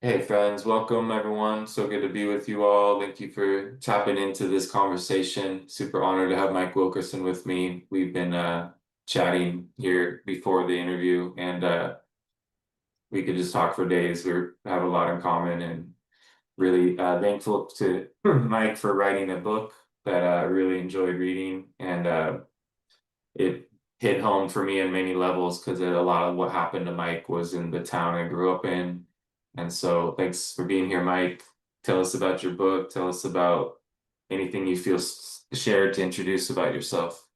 Hey friends, welcome everyone. So good to be with you all. Thank you for tapping into this conversation. Super honored to have Mike Wilkerson with me. We've been chatting here before the interview, and we could just talk for days. Have a lot in common, and really thankful to Mike for writing a book that I really enjoyed reading, and it hit home for me in many levels because a lot of what happened to Mike was in the town I grew up in. And so thanks for being here, Mike. Tell us about your book. Tell us about anything you feel shared to introduce about yourself.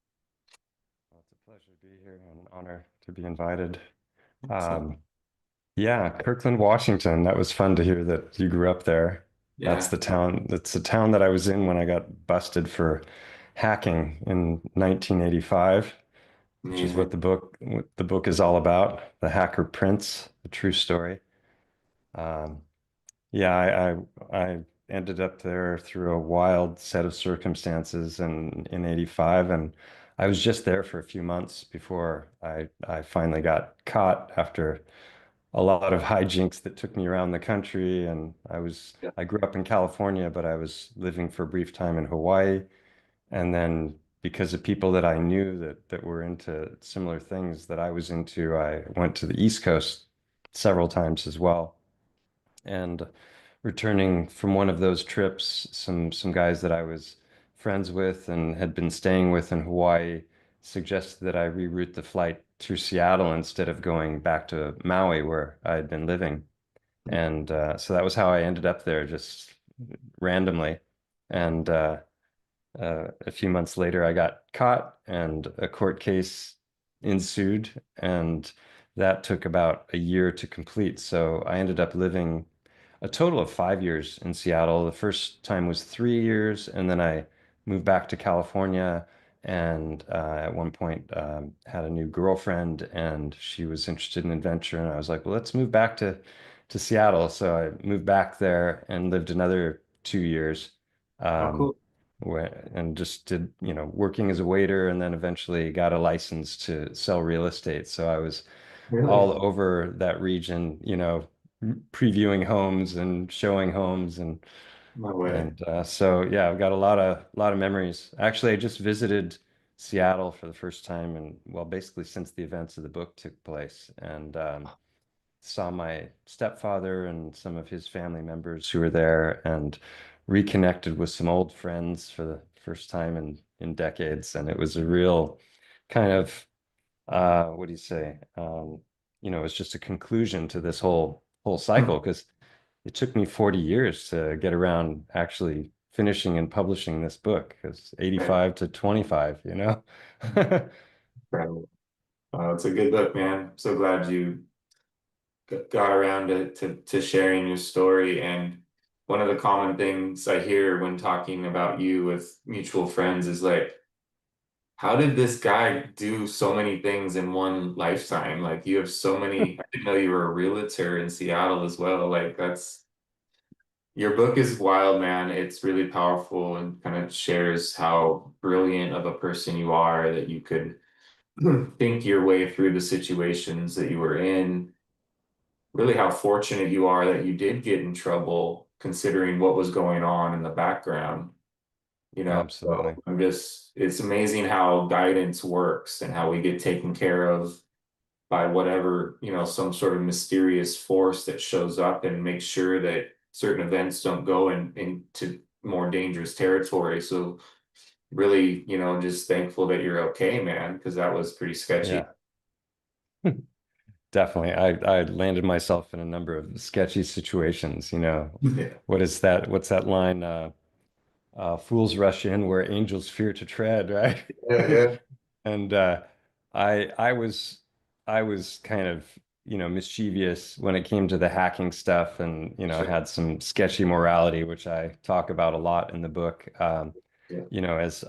Well, it's a pleasure to be here and an honor to be invited. So, Um, yeah, Kirkland, Washington. That was fun to hear that you grew up there. That's yeah, the town. That's the town that I was in when I got busted for hacking in 1985, which is amazing. what the book is all about. The Hacker Prince, a true story. Um, yeah, I ended up there through a wild set of circumstances in 85, and I was just there for a few months before I finally got caught after a lot of hijinks that took me around the country. And Yeah. I grew up in California, but I was living for a brief time in Hawaii. And then because of people that I knew that were into similar things that I was into, I went to the East Coast several times as well. And returning from one of those trips, some guys that I was friends with and had been staying with in Hawaii suggested that I reroute the flight through Seattle instead of going back to Maui where I had been living. And so that was how I ended up there, just randomly. And a few months later, I got caught and a court case ensued, and that took about a year to complete. So I ended up living a total of 5 years in Seattle. The first time was 3 years, and then I moved back to California. And at one point, had a new girlfriend, and she was interested in adventure. And I was like, "Well, let's move back to Seattle." So I moved back there and lived another 2 years. Oh, Um, cool. and just did, working as a waiter, and then eventually got a license to sell real estate. So I was Really? all over that region, previewing homes and showing homes No way. so yeah, I've got a lot of memories. Actually, I just visited Seattle for the first time, and well, basically since the events of the book took place, and saw my stepfather and some of his family members who were there, and reconnected with some old friends for the first time in decades. And it was a real kind of what do you say? It's just a conclusion to this whole cycle, because it took me 40 years to get around actually finishing and publishing this book, because Right. 85 to 25. Incredible. It's a good book, man. So glad you got around to sharing your story. And one of the common things I hear when talking about you with mutual friends is like, how did this guy do so many things in one lifetime? Like you have so many, I didn't know you were a realtor in Seattle as well. Like that's your book is wild, man. It's really powerful and kind of shares how brilliant of a person you are that you could think your way through the situations that you were in. Really how fortunate you are that you did get in trouble considering what was going on in the background. So Absolutely. it's amazing how guidance works and how we get taken care of by whatever, some sort of mysterious force that shows up and makes sure that certain events don't go into more dangerous territory. So really, just thankful that you're okay, man, because that was pretty sketchy. Yeah. Definitely. I landed myself in a number of sketchy situations. Yeah, What is that? What's that line? Fools rush in where angels fear to tread, right? yeah, And I was kind of, mischievous when it came to the hacking stuff, and sure. had some sketchy morality, which I talk about a lot in the book. Yeah. As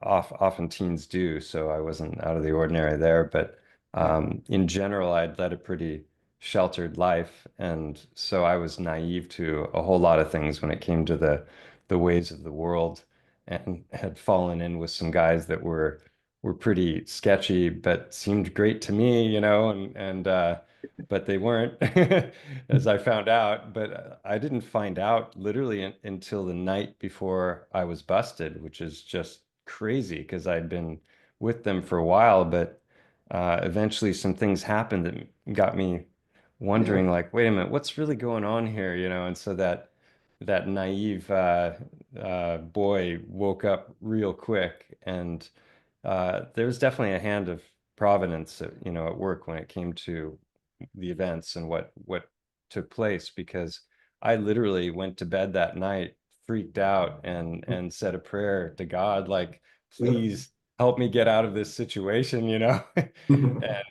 often teens do. So I wasn't out of the ordinary there, but in general, I'd led a pretty sheltered life, and so I was naive to a whole lot of things when it came to the ways of the world, and had fallen in with some guys that were were pretty sketchy, but seemed great to me, and but they weren't, as I found out. But I didn't find out literally until the night before I was busted, which is just crazy because I'd been with them for a while, but eventually some things happened that got me Yeah. wondering, like, wait a minute, what's really going on here, And so that naive boy woke up real quick, and there was definitely a hand of providence, at work when it came to the events and what took place, because I literally went to bed that night freaked out and said a prayer to God, like, please help me get out of this situation. And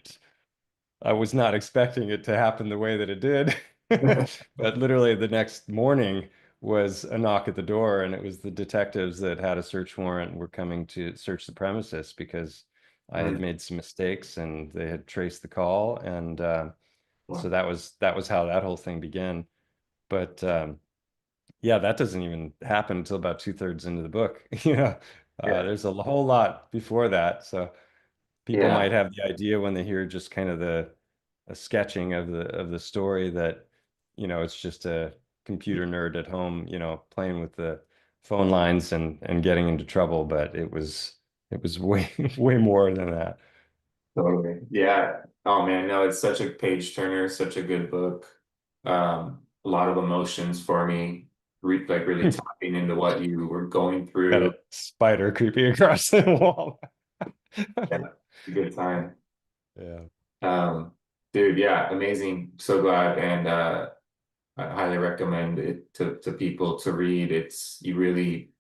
I was not expecting it to happen the way that it did. But literally the next morning was a knock at the door, and it was the detectives that had a search warrant and were coming to search the premises because I had Nice. made some mistakes and they had traced the call. And so Wow. that was how that whole thing began. But yeah, that doesn't even happen until about two-thirds into the book. Yeah. There's a whole lot before that. So people Yeah. might have the idea when they hear just kind of the a sketching of the story that it's just a computer nerd at home playing with the phone lines and getting into trouble, but it was way way more than that. Totally. Yeah. Oh man, no, it's such a page turner, such a good book. A lot of emotions for me, like really tapping into what you were going Got through. a spider creeping across the wall. Yeah, good time. Yeah. Um, Dude, yeah, amazing. So glad, and I highly recommend it to people to read. It's you really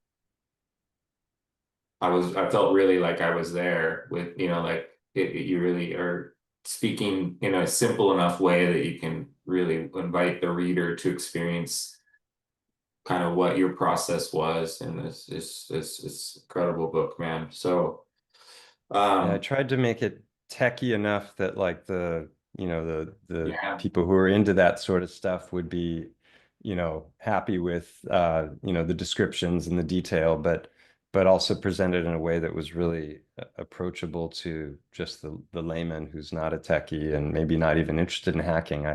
I felt really like I was there with, like you really are speaking in a simple enough way that you can really invite the reader to experience kind of what your process was in this incredible book, man. So, Yeah, I um, tried to make it techy enough that like the yeah, people who are into that sort of stuff would be, happy with the descriptions and the detail, but also presented in a way that was really approachable to just the layman who's not a techie and maybe not even interested in hacking.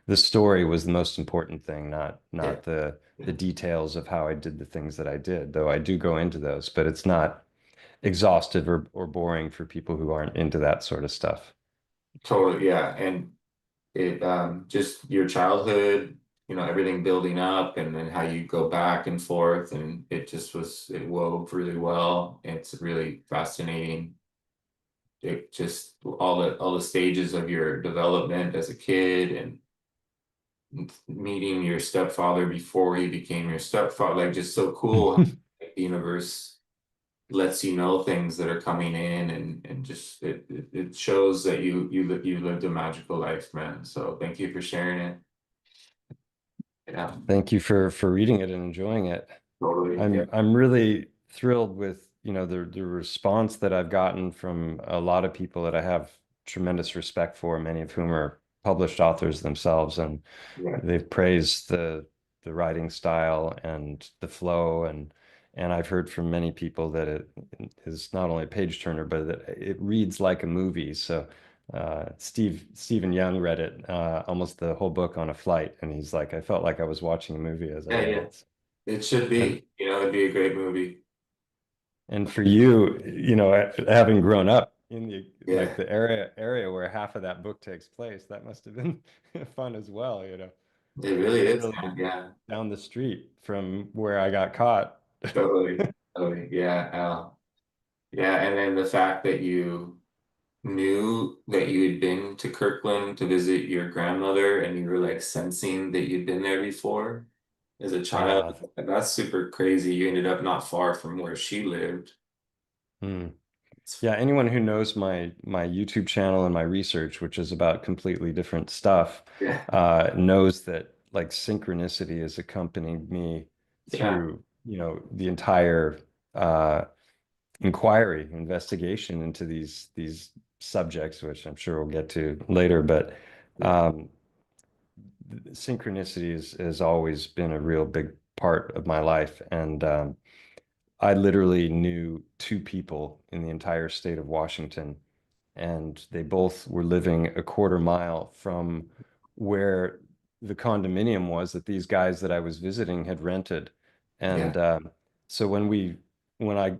The story was the most important thing, not yeah, not the details of how I did the things that I did, though I do go into those, but it's not exhaustive or boring for people who aren't into that sort of stuff. totally, yeah, and it just your childhood, everything building up, and then how you go back and forth, and it wove really well. It's really fascinating. It just all the stages of your development as a kid and meeting your stepfather before he became your stepfather, like just so cool how the universe lets you know things that are coming in and just it shows that you lived a magical life, man. So thank you for sharing it. Yeah, Thank you for reading it and enjoying it. totally. Yeah, I'm really thrilled with, the response that I've gotten from a lot of people that I have tremendous respect for, many of whom are published authors themselves, and yeah, they've praised the writing style and the flow, and I've heard from many people that it is not only a page turner, but that it reads like a movie. So Stephen Young read it almost the whole book on a flight, and he's like, I felt like I was watching a movie as I yeah, read yeah. it. It should And be. It'd be a great movie. and for you, having grown up in the like Yeah, the area where half of that book takes place, that must have been fun as well. it really is, Literally man. Yeah, down the street from where I got caught. totally, totally. Yeah, yeah, and then the fact that you knew that you had been to Kirkland to visit your grandmother and you were like sensing that you'd been there before as a child. Yeah. That's super crazy. You ended up not far from where she lived. Hmm. It's, Yeah, anyone who knows my YouTube channel and my research, which is about completely different stuff, yeah, knows that like synchronicity has accompanied me yeah, through, the entire inquiry, investigation into these subjects, which I'm sure we'll get to later. But yeah, um, synchronicity has always been a real big part of my life, and I literally knew two people in the entire state of Washington, and they both were living a quarter mile from where the condominium was that these guys that I was visiting had rented. Yeah. And so when I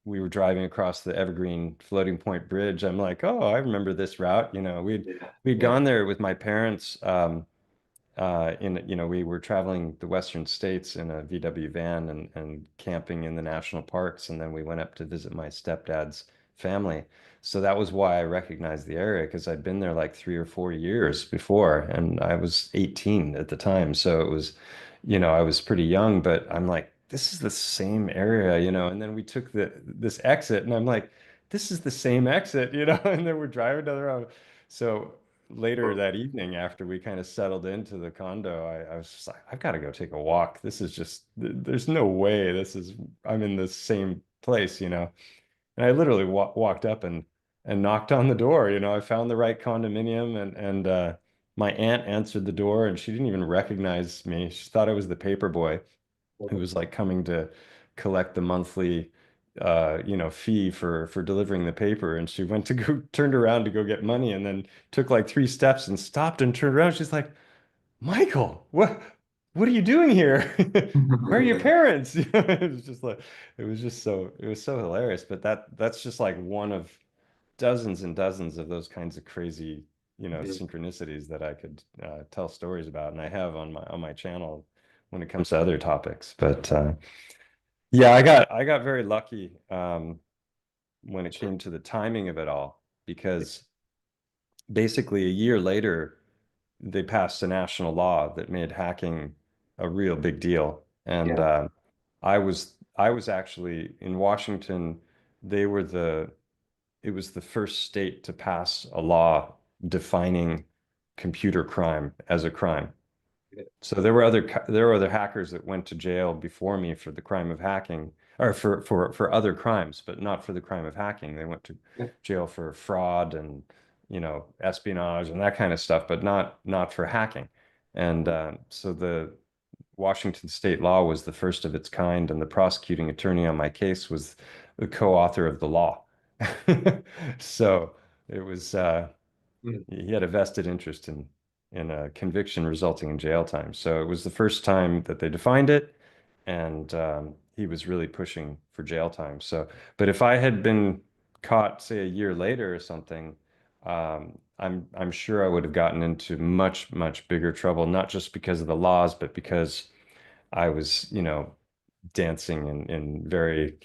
we were driving across the Evergreen Floating Point Bridge, I'm like, oh, I remember this route. Yeah. We'd Yeah. gone there with my parents. We were traveling the Western States in a VW van and camping in the national parks, and then we went up to visit my stepdad's family. So that was why I recognized the area because I'd been there like 3 or 4 years before, and I was 18 at the time. So it was, I was pretty young, but I'm like, this is the same area. And then we took this exit, and I'm like, this is the same exit. And then we're driving down the road. So later Well, that evening, after we kind of settled into the condo, I was just like, I've got to go take a walk. This is just, there's no way I'm in the same place. And I literally walked up and knocked on the door. I found the right condominium, and my aunt answered the door, and she didn't even recognize me. She thought I was the paper boy who was like coming to collect the monthly fee for delivering the paper. And she went to go turned around to go get money, and then took like 3 steps and stopped and turned around. She's like, Michael, what are you doing here? Where are your parents? It was just like it was so hilarious. But that's just like one of dozens and dozens of those kinds of crazy, synchronicities that I could tell stories about, and I have on my channel when it comes to other topics. But yeah, I got very lucky when it came to the timing of it all, because basically a year later they passed a national law that made hacking a real big deal. And yeah. I was actually in Washington. They were it was the first state to pass a law defining computer crime as a crime. So there were other hackers that went to jail before me for the crime of hacking, or for other crimes, but not for the crime of hacking. They went to Yeah. jail for fraud and espionage and that kind of stuff, but not for hacking. And so the Washington state law was the first of its kind, and the prosecuting attorney on my case was the co-author of the law. So it was Mm. he had a vested interest in a conviction resulting in jail time. So it was the first time that they defined it, and he was really pushing for jail time. So, but if I had been caught, say, a year later or something, I'm sure I would have gotten into much, much bigger trouble, not just because of the laws, but because I was, dancing in very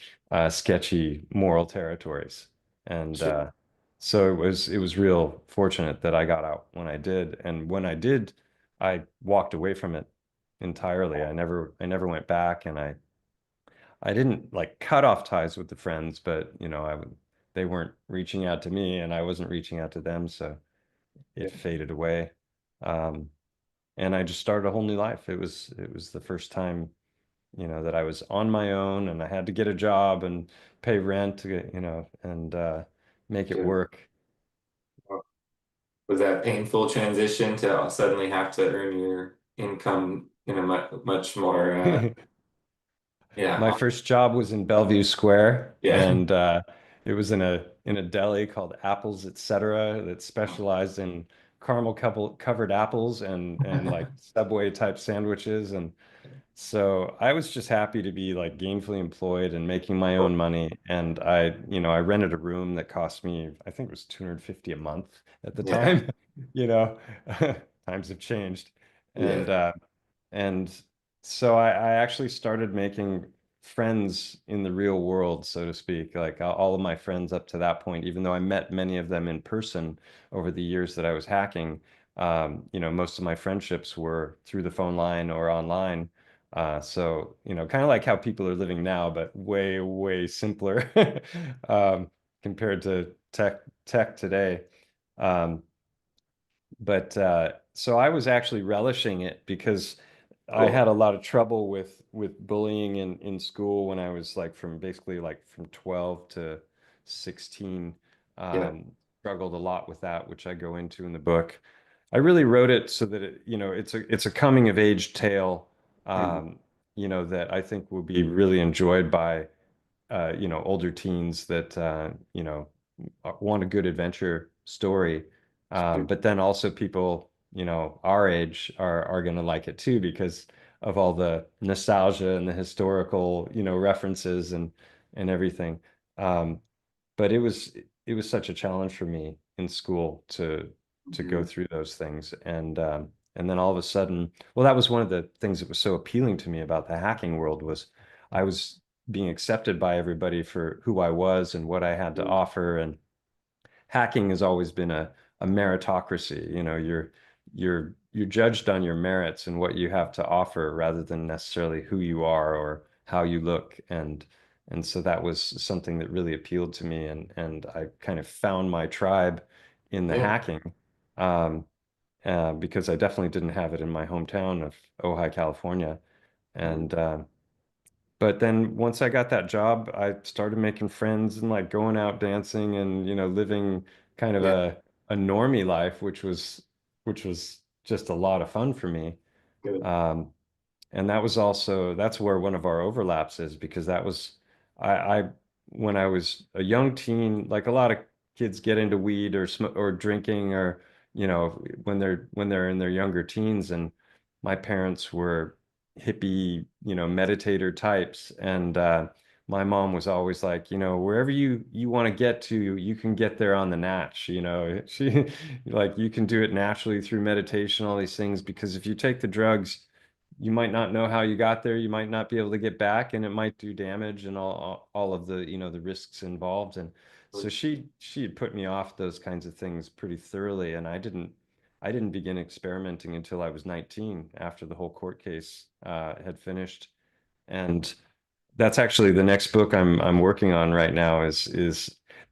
sketchy moral territories. And Sure. so it was real fortunate that I got out when I did. And when I did, I walked away from it entirely. I never went back, and I didn't like cut off ties with the friends, but they weren't reaching out to me, and I wasn't reaching out to them, so Yeah. it faded away. Um, and I just started a whole new life. It was the first time that I was on my own, and I had to get a job and pay rent to and make it Sure. work. Was that painful transition to suddenly have to earn your income in a much more My yeah. first job was in Bellevue Square, Yeah. and it was in a deli called Apples Etc. that specialized in caramel covered apples and like Subway type sandwiches. And so I was just happy to be like gainfully employed and making my own money. And I rented a room that cost me, I think it was 250 a month at the Yeah. time. You know, times have changed. And Yeah. and so I actually started making friends in the real world, so to speak. Like all of my friends up to that point, even though I met many of them in person over the years that I was hacking, most of my friendships were through the phone line or online. So, kind of like how people are living now, but way, way simpler um, compared to tech today. Um, but so I was actually relishing it because I Cool. had a lot of trouble with bullying in school when I was like from 12 to 16. Yeah. Um, Struggled a lot with that, which I go into in the book. I really wrote it so that it's a coming of age tale, Mhm. that I think will be really enjoyed by older teens that, want a good adventure story. Sure. But then also people, our age are going to like it too because of all the nostalgia and the historical, references and everything. Um, but it was such a challenge for me in school to go Mhm. through those things. And then all of a sudden, well, that was one of the things that was so appealing to me about the hacking world was I was being accepted by everybody for who I was and what I had to offer. And hacking has always been a meritocracy. You're judged on your merits and what you have to offer rather than necessarily who you are or how you look. And so that was something that really appealed to me. And I kind of found my tribe in the Yeah. hacking, um, because I definitely didn't have it in my hometown of Ojai, California. Mm. And but then once I got that job, I started making friends and like going out dancing and living kind of Yeah. a normie life, which was just a lot of fun for me. Good. Um, and that's where one of our overlaps is because that was I when I was a young teen, like a lot of kids get into weed or sm or drinking or when they're in their younger teens, and my parents were hippie, meditator types, and my mom was always like, wherever you want to get to, you can get there on the natch, she like you can do it naturally through meditation, all these things, because if you take the drugs you might not know how you got there. You might not be able to get back, and it might do damage and all of the the risks involved. And so she had put me off those kinds of things pretty thoroughly, and I didn't begin experimenting until I was 19, after the whole court case had finished. And that's actually the next book I'm working on right now. Is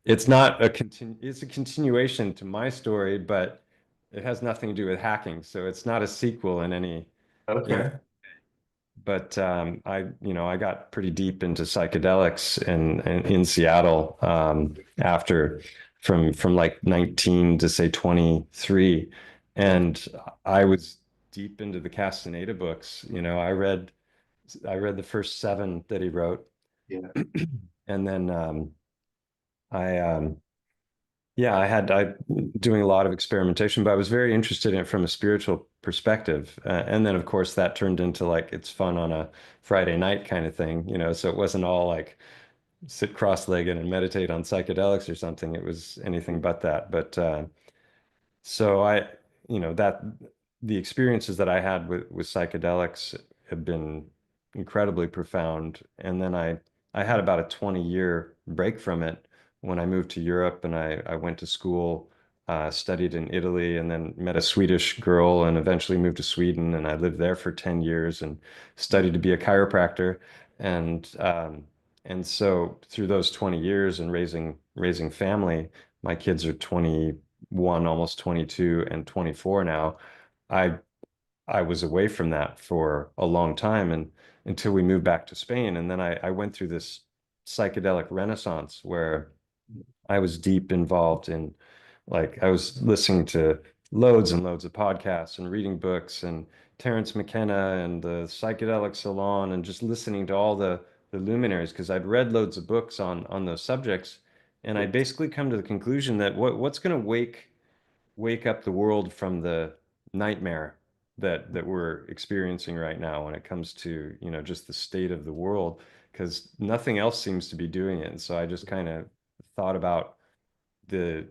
it's not a it's a continuation to my story, but it has nothing to do with hacking, so it's not a sequel in Okay. but I got pretty deep into psychedelics in Seattle, after from like 19 to say 23. Okay. And I was deep into the Castaneda books. I read the first seven that he wrote, Yeah. and then I yeah, I doing a lot of experimentation, but I was very interested in it from a spiritual perspective. And then of course that turned into like it's fun on a Friday night kind of thing, so it wasn't all like sit cross-legged and meditate on psychedelics or something. It was anything but that. But so that the experiences that I had with psychedelics have been incredibly profound. And then I had about a 20-year break from it when I moved to Europe, and I went to school, studied in Italy, and then met a Swedish girl and eventually moved to Sweden. And I lived there for 10 years and studied to be a chiropractor. And so through those 20 years and raising family, my kids are 21, almost 22, and 24 now. I I was away from that for a long time, and until we moved back to Spain. And then I went through this psychedelic renaissance where I was deep involved in, like, I was listening to loads and loads of podcasts and reading books and Terence McKenna and the Psychedelic Salon, and just listening to all the luminaries because I'd read loads of books on those subjects. And I basically come to the conclusion that what's going to wake up the world from the nightmare that we're experiencing right now when it comes to, just the state of the world, because nothing else seems to be doing it. And so I just kind of thought about the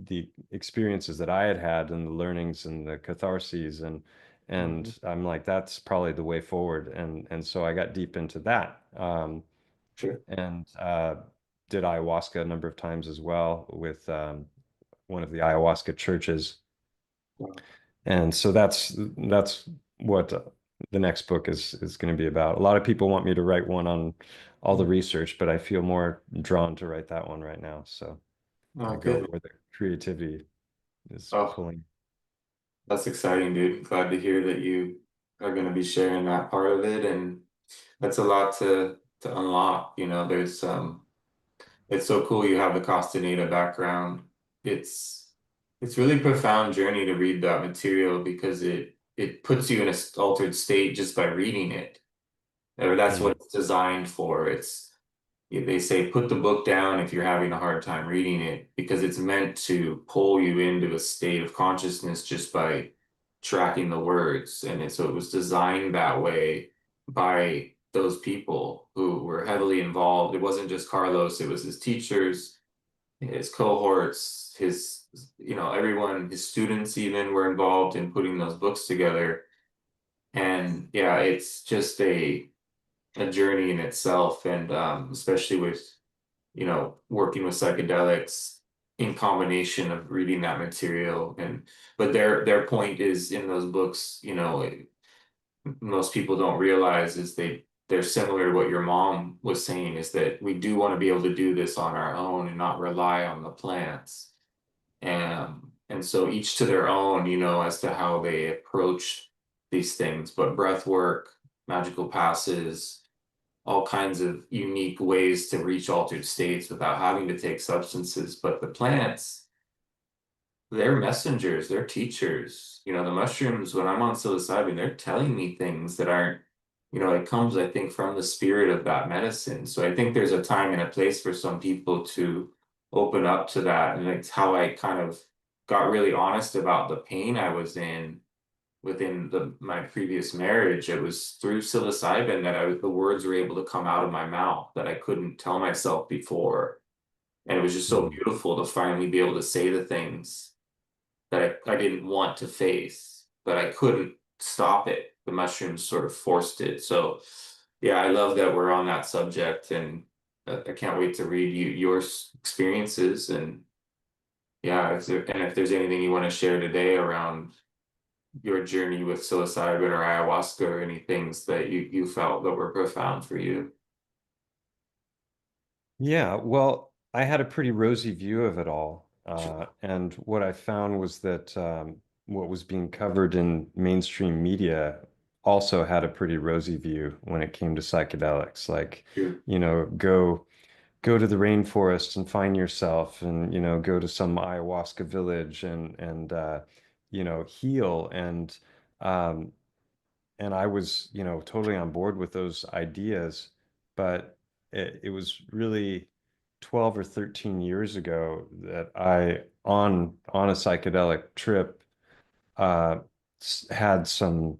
the experiences that I had had and the learnings and the catharses, and Mhm. I'm like, that's probably the way forward. And so I got deep into that. Sure. And did ayahuasca a number of times as well with one of the ayahuasca churches. Wow. And so that's what the next book is going to be about. A lot of people want me to write one on all the Yeah. research, but I feel more drawn to write that one right now. So I Oh, go good. where the creativity is Oh, pulling. that's exciting, dude. Glad to hear that you are going to be sharing that part of it, and that's a lot to unlock. There's it's so cool you have the Castaneda background. It's it's really profound journey to read that material because it puts you in a altered state just by reading it. Or that's what Mm, it's designed for. they say put the book down if you're having a hard time reading it because it's meant to pull you into a state of consciousness just by tracking the words. So it was designed that way by those people who were heavily involved. It wasn't just Carlos, it was his teachers, his cohorts, everyone, his students even were involved in putting those books together. And yeah, it's just a journey in itself. And especially with, working with psychedelics in combination of reading that material. But their point is in those books, most people don't realize is they're similar to what your mom was saying, is that we do want to be able to do this on our own and not rely on the plants. And so each to their own, as to how they approach these things, but breath work, magical passes, all kinds of unique ways to reach altered states without having to take substances. But the plants, they're messengers, they're teachers. The mushrooms, when I'm on psilocybin, they're telling me things that aren't, it comes, I think, from the spirit of that medicine. So I think there's a time and a place for some people to open up to that. And it's how I kind of got really honest about the pain I was in within my previous marriage. It was through psilocybin that the words were able to come out of my mouth that I couldn't tell myself before. And it was just so Mm. beautiful to finally be able to say the things that I didn't want to face, but I couldn't stop it. The mushrooms sort of forced it. So, yeah, I love that we're on that subject, and I can't wait to read your experiences. And yeah, if there's anything you want to share today around your journey with psilocybin or ayahuasca or any things that you felt that were profound for you. Yeah, well, I had a pretty rosy view of it all. And what I found was that what was being covered in mainstream media also had a pretty rosy view when it came to psychedelics. Like, Sure. go to the rainforest and find yourself, and go to some ayahuasca village and heal. Um, and I was, totally on board with those ideas, but it was really 12 or 13 years ago that on a psychedelic trip, uh, had some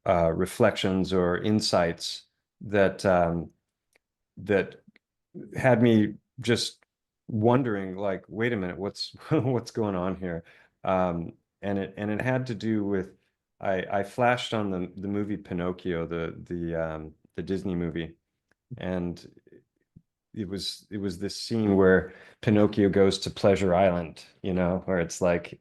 reflections or insights that had me just wondering, like, wait a minute, what's what's going on here? And it had to do with I flashed on the movie Pinocchio, the Disney movie, and it was this scene where Pinocchio goes to Pleasure Island, where it's like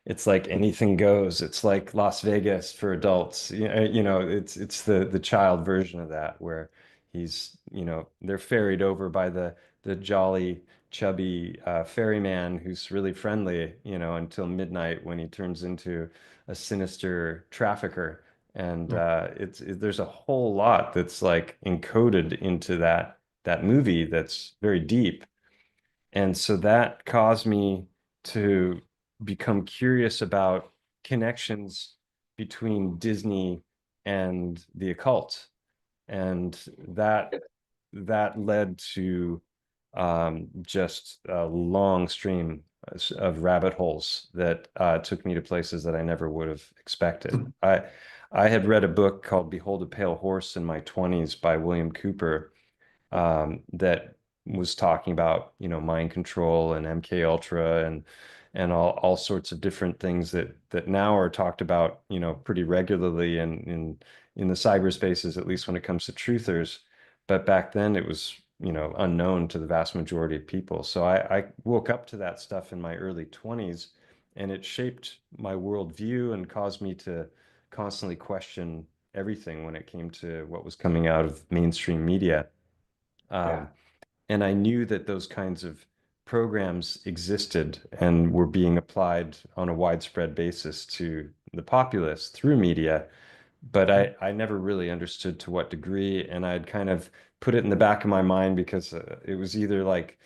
anything goes. It's like Las Vegas for adults. It's the child version of that where they're ferried over by the jolly, chubby ferryman who's really friendly, until midnight when he turns into a sinister trafficker. And there's a whole lot that's like encoded into that movie that's very deep. And so that caused me to become curious about connections between Disney and the occult. And that led to just a long stream of rabbit holes that took me to places that I never would have expected. I had read a book called Behold a Pale Horse in my 20s by William Cooper, that was talking about, mind control and MK Ultra and all sorts of different things that now are talked about, pretty regularly in the cyberspaces, at least when it comes to truthers. But back then it was, unknown to the vast majority of people. So I woke up to that stuff in my early 20s, and it shaped my worldview and caused me to constantly question everything when it came to what was coming out of mainstream media. Yeah. Um, and I knew that those kinds of programs existed and were being applied on a widespread basis to the populace through media, but I never really understood to what degree. And I'd kind of put it in the back of my mind because it was either like,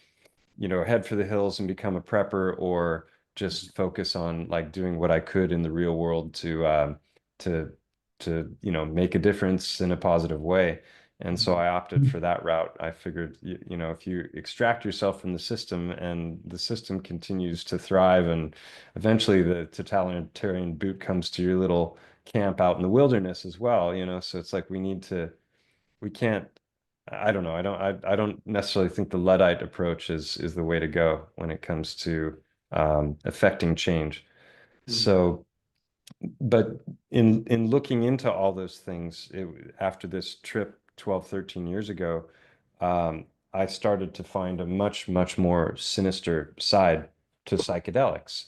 head for the hills and become a prepper, or just focus on like doing what I could in the real world to to make a difference in a positive way. And so I opted for that route. I figured, you know, if you extract yourself from the system and the system continues to thrive, and eventually the totalitarian boot comes to your little camp out in the wilderness as well, you know. So it's like we can't, I don't know, I don't necessarily think the Luddite approach is the way to go when it comes to affecting change. Mm. So but in looking into all those things, after this trip 12, 13 years ago, I started to find a much more sinister side to psychedelics.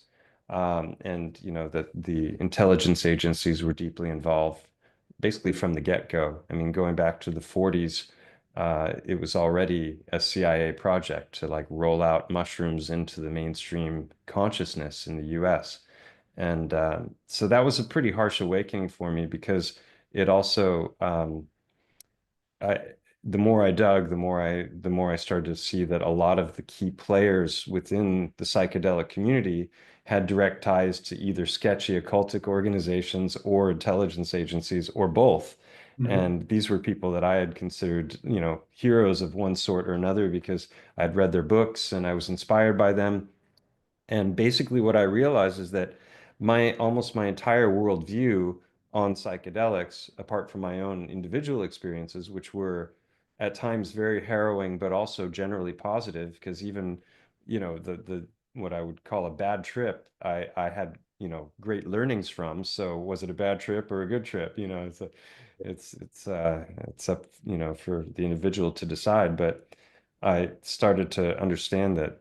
And you know that the intelligence agencies were deeply involved basically from the get-go. I mean, going back to the 40s, it was already a CIA project to like roll out mushrooms into the mainstream consciousness in the US. And so that was a pretty harsh awakening for me because it also, I, the more I dug, the more I started to see that a lot of the key players within the psychedelic community had direct ties to either sketchy occultic organizations or intelligence agencies or both. Mhm. And these were people that I had considered, you know, heroes of one sort or another because I'd read their books and I was inspired by them. And basically, what I realized is that my almost my entire worldview on psychedelics, apart from my own individual experiences, which were at times very harrowing, but also generally positive, because even, you know, the what I would call a bad trip, I had, you know, great learnings from. So was it a bad trip or a good trip? You know, it's up, you know, for the individual to decide. But I started to understand that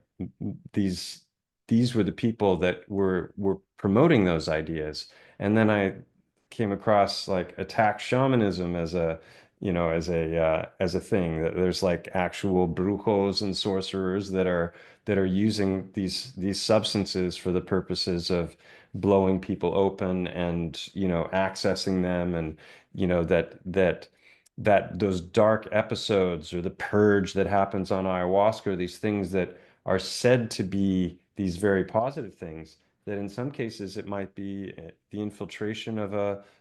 these these were the people that were promoting those ideas. And then I came across like attack shamanism as a, you know, as a thing that there's like actual brujos and sorcerers that are using these substances for the purposes of blowing people open and, you know, accessing them, and you know that those dark episodes or the purge that happens on ayahuasca, these things that are said to be these very positive things, that in some cases it might be the infiltration of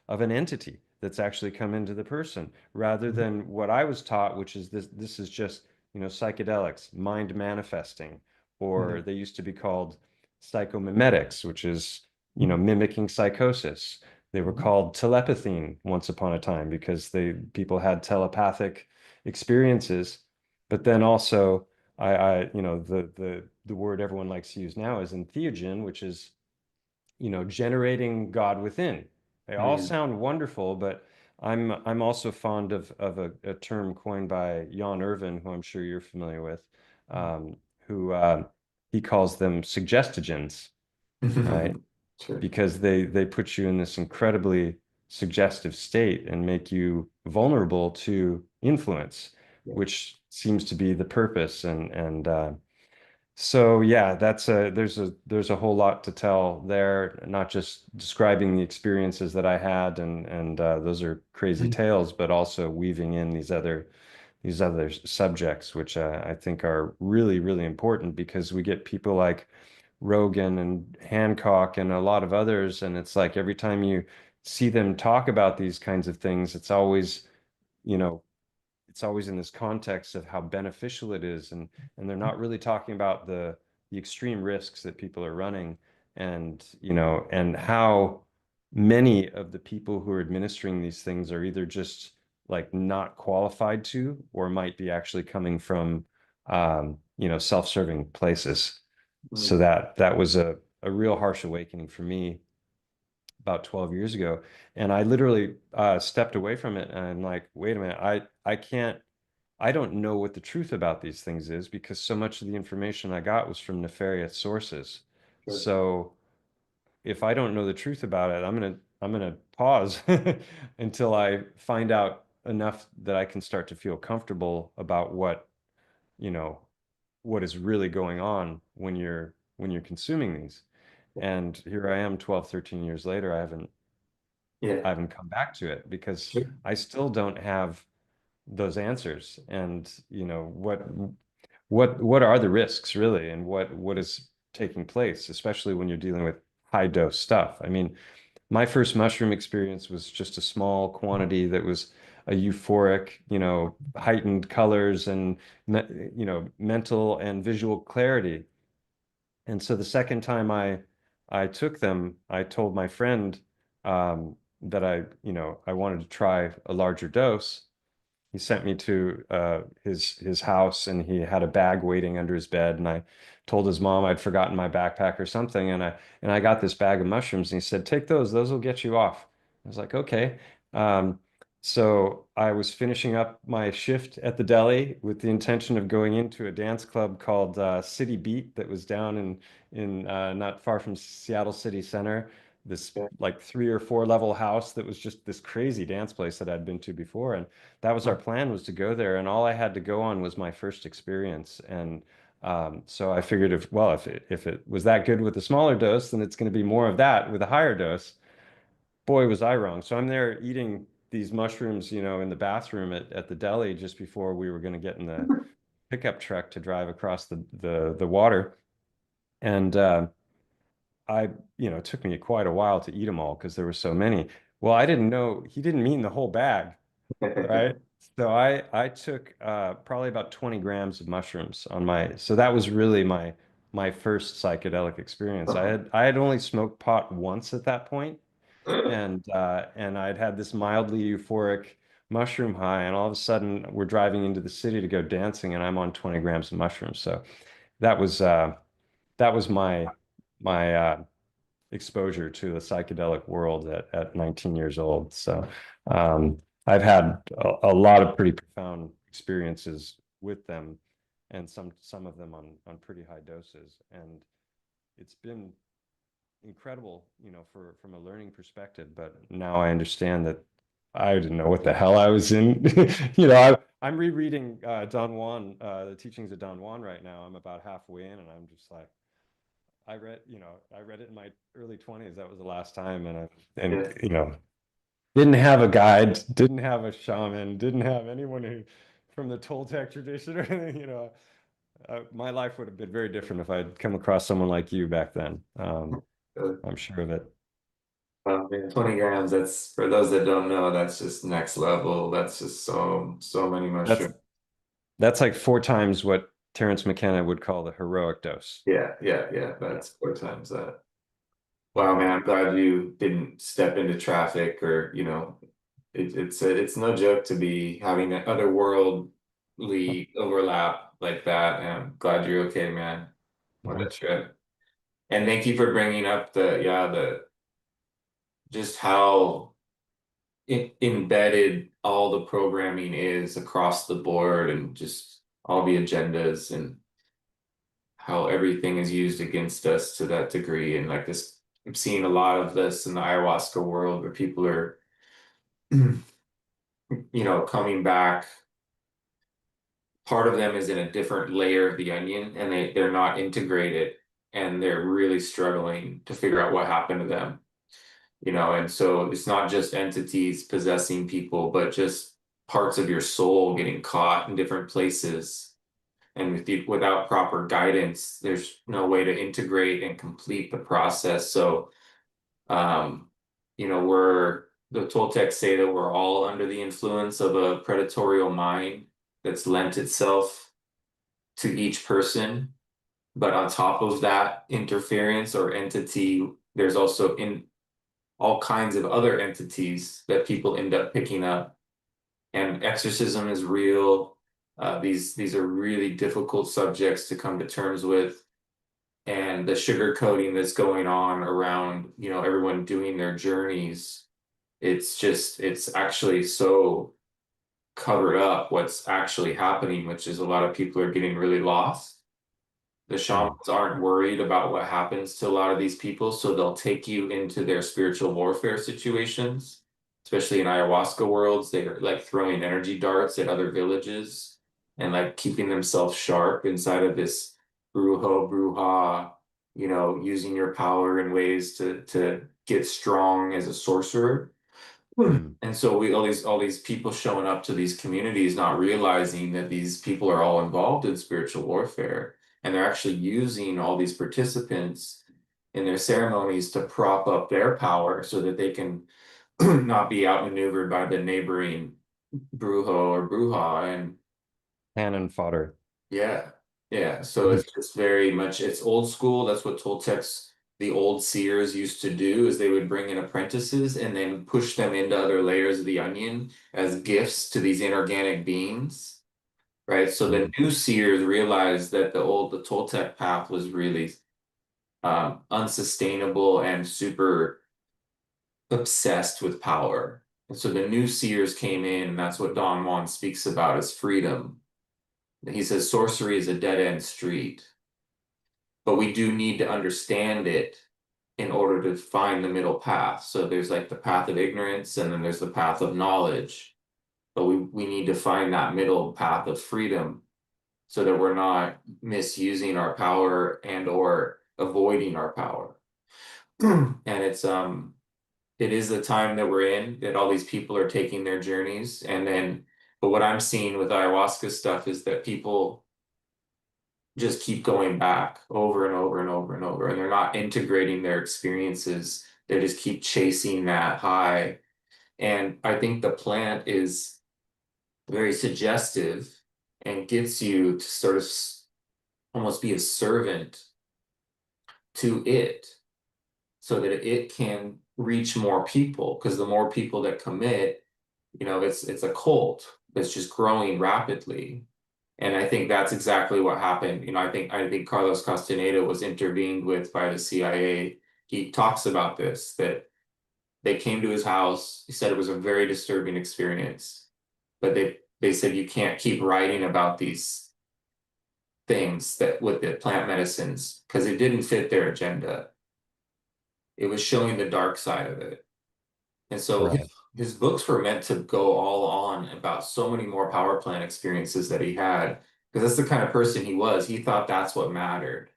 an entity that's actually come into the person, rather Mhm. than what I was taught, which is this is just, you know, psychedelics, mind manifesting, or Mhm. they used to be called psychomimetics, which is, you know, mimicking psychosis. They were Mhm. called telepathine once upon a time because people had telepathic experiences. But then also, you know, the word everyone likes to use now is entheogen, which is, you know, generating God within. They all Mhm. sound wonderful, but I'm also fond of a term coined by Jan Irvin, who I'm sure you're familiar with, who he calls them suggestogens, right? Mhm. Sure. Because they put you in this incredibly suggestive state and make you vulnerable to influence, Yeah. which seems to be the purpose. So yeah, there's a whole lot to tell there, not just describing the experiences that I had, and those are crazy Mhm. tales, but also weaving in these other subjects, which I think are really important because we get people like Rogan and Hancock and a lot of others, and it's like every time you see them talk about these kinds of things, it's always, you know, it's always in this context of how beneficial it is, and they're not really talking about the extreme risks that people are running, and you know, and how many of the people who are administering these things are either just like not qualified to, or might be actually coming from you know, self-serving places. So Mhm. that was a real harsh awakening for me about 12 years ago. And I literally stepped away from it, and I'm like, wait a minute, I can't, I don't know what the truth about these things is because so much of the information I got was from nefarious sources. Sure. So if I don't know the truth about it, I'm gonna pause until I find out enough that I can start to feel comfortable about what, you know, what is really going on when you're consuming these. Yeah. And here I am 12, 13 years later, Yeah. I haven't come back to it because Sure. I still don't have those answers. And, you know, what are the risks really, and what is taking place, especially when you're dealing with high dose stuff. I mean, my first mushroom experience was just a small quantity that was a euphoric, heightened colors and, mental and visual clarity. And so the second time I took them, I told my friend that I wanted to try a larger dose. He sent me to his house, and he had a bag waiting under his bed. And I told his mom I'd forgotten my backpack or something, and I got this bag of mushrooms, and he said, "Take those; those will get you off." I was like, "Okay." Um, so I was finishing up my shift at the deli with the intention of going into a dance club called City Beat that was down in not far from Seattle City Center. This Yeah. like 3 or 4 level house that was just this crazy dance place that I'd been to before, and that was our plan, was to go there, and all I had to go on was my first experience. And so I figured, if it was that good with a smaller dose, then it's going to be more of that with a higher dose. Boy, was I wrong. So I'm there eating these mushrooms, in the bathroom at the deli just before we were going to get in the pickup truck to drive across the water. And it took me quite a while to eat them all because there were so many. Well, I didn't know he didn't mean the whole bag. Right. So I took probably about 20 grams of mushrooms on so that was really my first psychedelic experience. I had only smoked pot once at that point, and I'd had this mildly euphoric mushroom high, and all of a sudden we're driving into the city to go dancing, and I'm on 20 grams of mushrooms. So that was uh that was my exposure to the psychedelic world at 19 years old. So I've had a lot of pretty profound experiences with them, and some of them on pretty high doses. And it's been incredible, from a learning perspective. But now I understand that I didn't know what the hell I was in. I'm rereading Don Juan, the teachings of Don Juan right now. I'm about halfway in, and I'm just like, I read it in my early 20s. That was the last time, and Yeah. didn't have a guide, didn't have a shaman, didn't have anyone who from the Toltec tradition or anything. My life would have been very different if I'd come across someone like you back then. I'm sure of it. Yeah, 20 grams, that's for those that don't know, that's just next level. That's just so many That's mushrooms. that's like 4 times what Terence McKenna would call the heroic dose. Yeah, Yeah. that's 4 times that. Wow, Yeah. man, I'm glad you didn't step into traffic or, it's no joke to be having an otherworldly overlap like that. And I'm glad you're okay, man. What a Mhm. trip. And thank you for bringing up the just how embedded all the programming is across the board and just all the agendas and how everything is used against us to that degree. And like this, I'm seeing a lot of this in the ayahuasca world where people are, coming back. Part of them is in a different layer of the onion and they're not integrated and they're really struggling to figure out what happened to them. And so it's not just entities possessing people, but just parts of your soul getting caught in different places. And without proper guidance, there's no way to integrate and complete the process. So, um, the Toltecs say that we're all under the influence of a predatorial mind that's lent itself to each person. But on top of that interference or entity, there's also in all kinds of other entities that people end up picking up. And exorcism is real. These are really difficult subjects to come to terms with. And the sugarcoating that's going on around, everyone doing their journeys, it's actually so covered up what's actually happening, which is a lot of people are getting really lost. The Mm. shamans aren't worried about what happens to a lot of these people, so they'll take you into their spiritual warfare situations, especially in ayahuasca worlds. They're like throwing energy darts at other villages and like keeping themselves sharp inside of this bruja, using your power in ways to get strong as a sorcerer. Mm. And so we all these people showing up to these communities not realizing that these people are all involved in spiritual warfare and they're actually using all these participants in their ceremonies to prop up their power so that they can not be outmaneuvered by the neighboring brujo or bruja, and Cannon fodder. yeah, yeah. So it's just very much it's old school. That's what Toltec's the old seers used to do is they would bring in apprentices and then push them into other layers of the onion as gifts to these inorganic beings, right? So the Mm. new seers realized that the Toltec path was really unsustainable and super obsessed with power. And so the new seers came in, and that's what Don Juan speaks about as freedom. He says sorcery is a dead-end street, but we do need to understand it in order to find the middle path. So there's like the path of ignorance, and then there's the path of knowledge. But we need to find that middle path of freedom so that we're not misusing our power and or avoiding our power. And it is the time that we're in that all these people are taking their journeys. And then, but what I'm seeing with ayahuasca stuff is that people just keep going back over and over and over and over, and they're not integrating their experiences. They just keep chasing that high. And I think the plant is very suggestive and gets you to sort of almost be a servant to it so that it can reach more people. Because the more people that commit, it's a cult that's just growing rapidly. And I think that's exactly what happened. I think Carlos Castaneda was intervened with by the CIA. He talks about this, that they came to his house. He said it was a very disturbing experience, but they said you can't keep writing about these things that with the plant medicines because it didn't fit their agenda. It was showing the dark side of it. And so Right. his books were meant to go all on about so many more power plant experiences that he had, because that's the kind of person he was. He thought that's what mattered.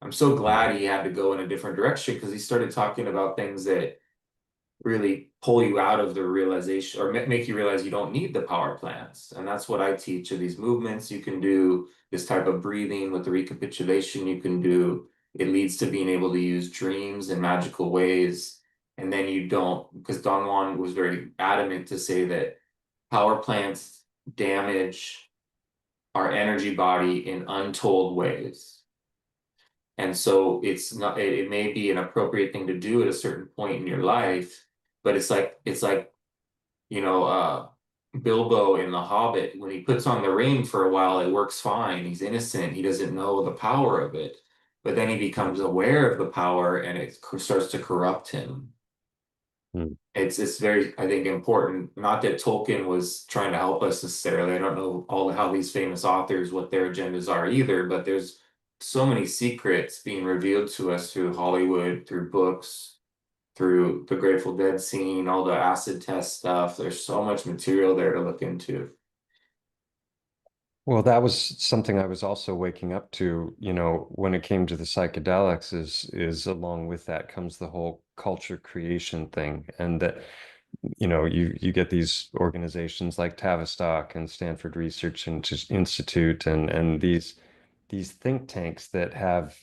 I'm so Mm. glad he had to go in a different direction because he started talking about things that really pull you out of the realization or make you realize you don't need the power plants. And that's what I teach of these movements. You can do this type of breathing with the recapitulation you can do. It leads to being able to use dreams in magical ways. And then you don't, because Don Juan was very adamant to say that power plants damage our energy body in untold ways. And so it's not, it may be an appropriate thing to do at a certain point in your life, but it's like, you know, Bilbo in The Hobbit, when he puts on the ring for a while, it works fine. He's innocent. He doesn't know the power of it. But then he becomes aware of the power and it starts to corrupt him. Mm. It's very, I think, important. Not that Tolkien was trying to help us necessarily. I don't know how these famous authors, what their agendas are either, but there's so many secrets being revealed to us through Hollywood, through books, through the Grateful Dead scene, all the acid test stuff. There's so much material there to look into. Well, that was something I was also waking up to, when it came to the psychedelics is along with that comes the whole culture creation thing. And that, you get these organizations like Tavistock and Stanford Research Institute and these think tanks that have,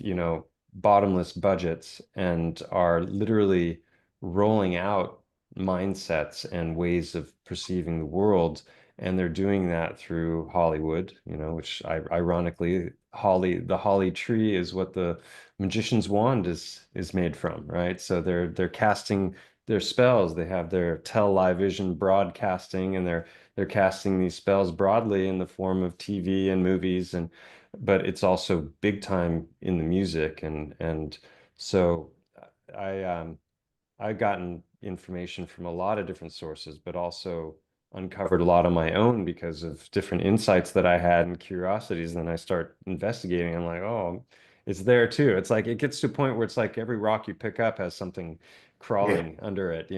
bottomless budgets and are literally rolling out mindsets and ways of perceiving the world. And they're doing that through Hollywood, which ironically, the holly tree is what the magician's wand is made from, right? So they're casting their spells. They have their television broadcasting, and they're casting these spells broadly in the form of TV and movies, and but it's also big time in the music, and so I I've gotten information from a lot of different sources, but also uncovered a lot on my own because of different insights that I had and curiosities. And then I start investigating. I'm like, oh, it's there too. It's like it gets to a point where it's like every rock you pick up has something Yeah. crawling under it,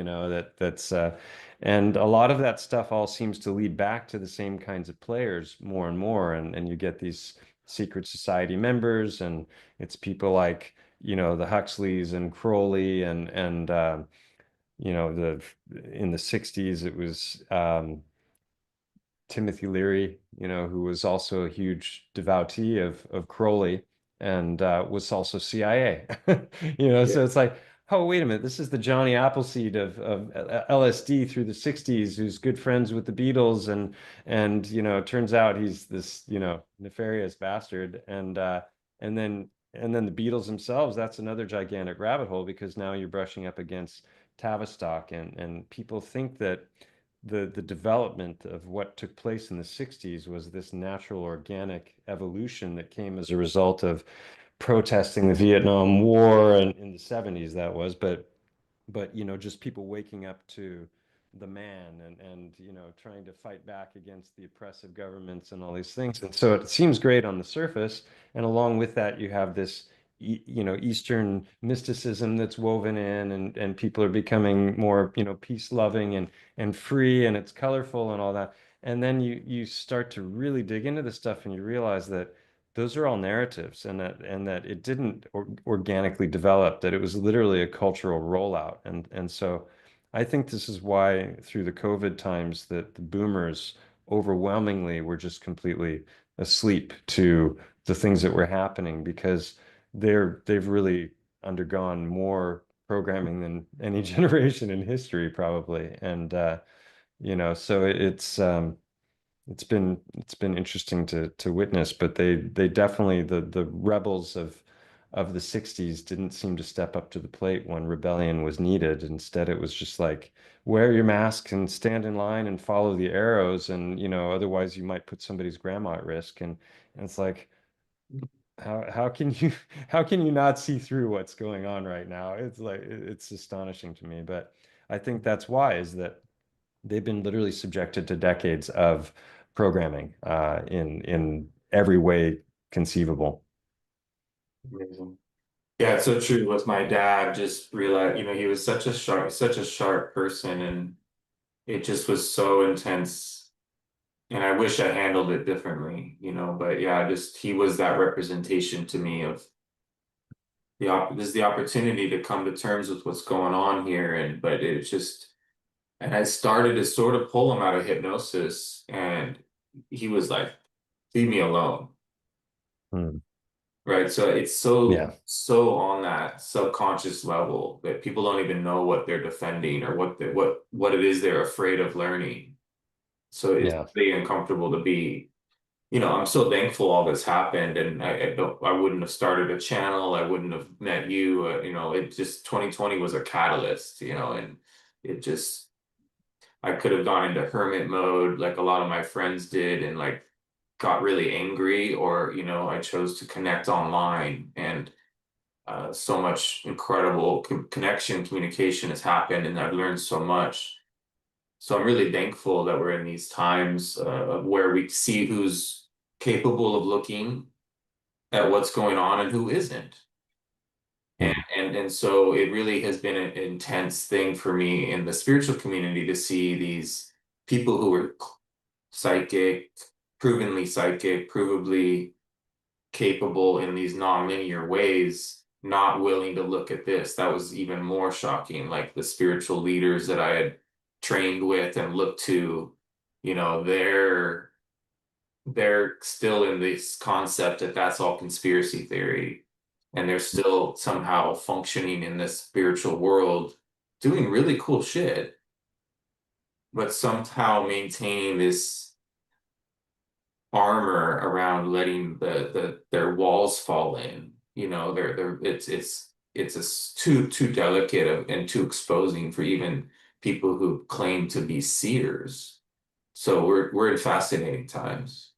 and a lot of that stuff all seems to lead back to the same kinds of players more and more. And you get these secret society members, and it's people like the Huxleys and Crowley and the in the 60s it was Timothy Leary, who was also a huge devotee of Crowley and was also CIA. Yeah. So it's like, oh, wait a minute, this is the Johnny Appleseed of LSD through the 60s, who's good friends with the Beatles, and it turns out he's this, nefarious bastard. And then the Beatles themselves, that's another gigantic rabbit hole, because now you're brushing up against Tavistock, and people think that the development of what took place in the 60s was this natural organic evolution that came as a result of protesting the Vietnam War, and in the 70s that was, but just people waking up to the man, and trying to fight back against the oppressive governments and all these things. And so it seems great on the surface, and along with that you have this Eastern mysticism that's woven in, and people are becoming more peace loving and free, and it's colorful and all that. And then you start to really dig into the stuff, and you realize that those are all narratives, and that it didn't organically develop, that it was literally a cultural rollout. And so I think this is why through the COVID times that the boomers overwhelmingly were just completely asleep to the things that were happening, because they've really undergone more programming than any generation in history probably. And so it's been interesting to witness. But they definitely, the rebels of the 60s didn't seem to step up to the plate when rebellion was needed. Instead, it was just like, wear your mask and stand in line and follow the arrows, and otherwise you might put somebody's grandma at risk. And it's like, how can you how can you not see through what's going on right now? It's like, it's astonishing to me. But I think that's why, is that they've been literally subjected to decades of programming, in every way conceivable. Amazing. Yeah, it's so true. With my dad, just realized, he was such a sharp person, and it just was so intense. And I wish I handled it differently. But yeah, just he was that representation to me of there's the opportunity to come to terms with what's going on here, but it's just, and I started to sort of pull him out of hypnosis, and he was like, "Leave me alone." Hmm. Right. So it's so, Yeah, so on that subconscious level that people don't even know what they're defending, or what it is they're afraid of learning. So it's yeah, really uncomfortable to be. I'm so thankful all this happened, and I wouldn't have started a channel. I wouldn't have met you. It just 2020 was a catalyst, and it just, I could have gone into hermit mode like a lot of my friends did, and like got really angry, or I chose to connect online, and so much incredible connection, communication has happened, and I've learned so much. So I'm really thankful that we're in these times where we see who's capable of looking at what's going on and who isn't. And hmm, and so it really has been an intense thing for me in the spiritual community to see these people who were psychic, provenly psychic, provably capable in these non-linear ways, not willing to look at this. That was even more shocking. Like the spiritual leaders that I had trained with and looked to, they're still in this concept that that's all conspiracy theory, and they're still somehow functioning in this spiritual world, doing really cool shit, but somehow maintaining this armor around letting their walls fall in. They're too delicate and too exposing for even people who claim to be seers. So we're in fascinating times.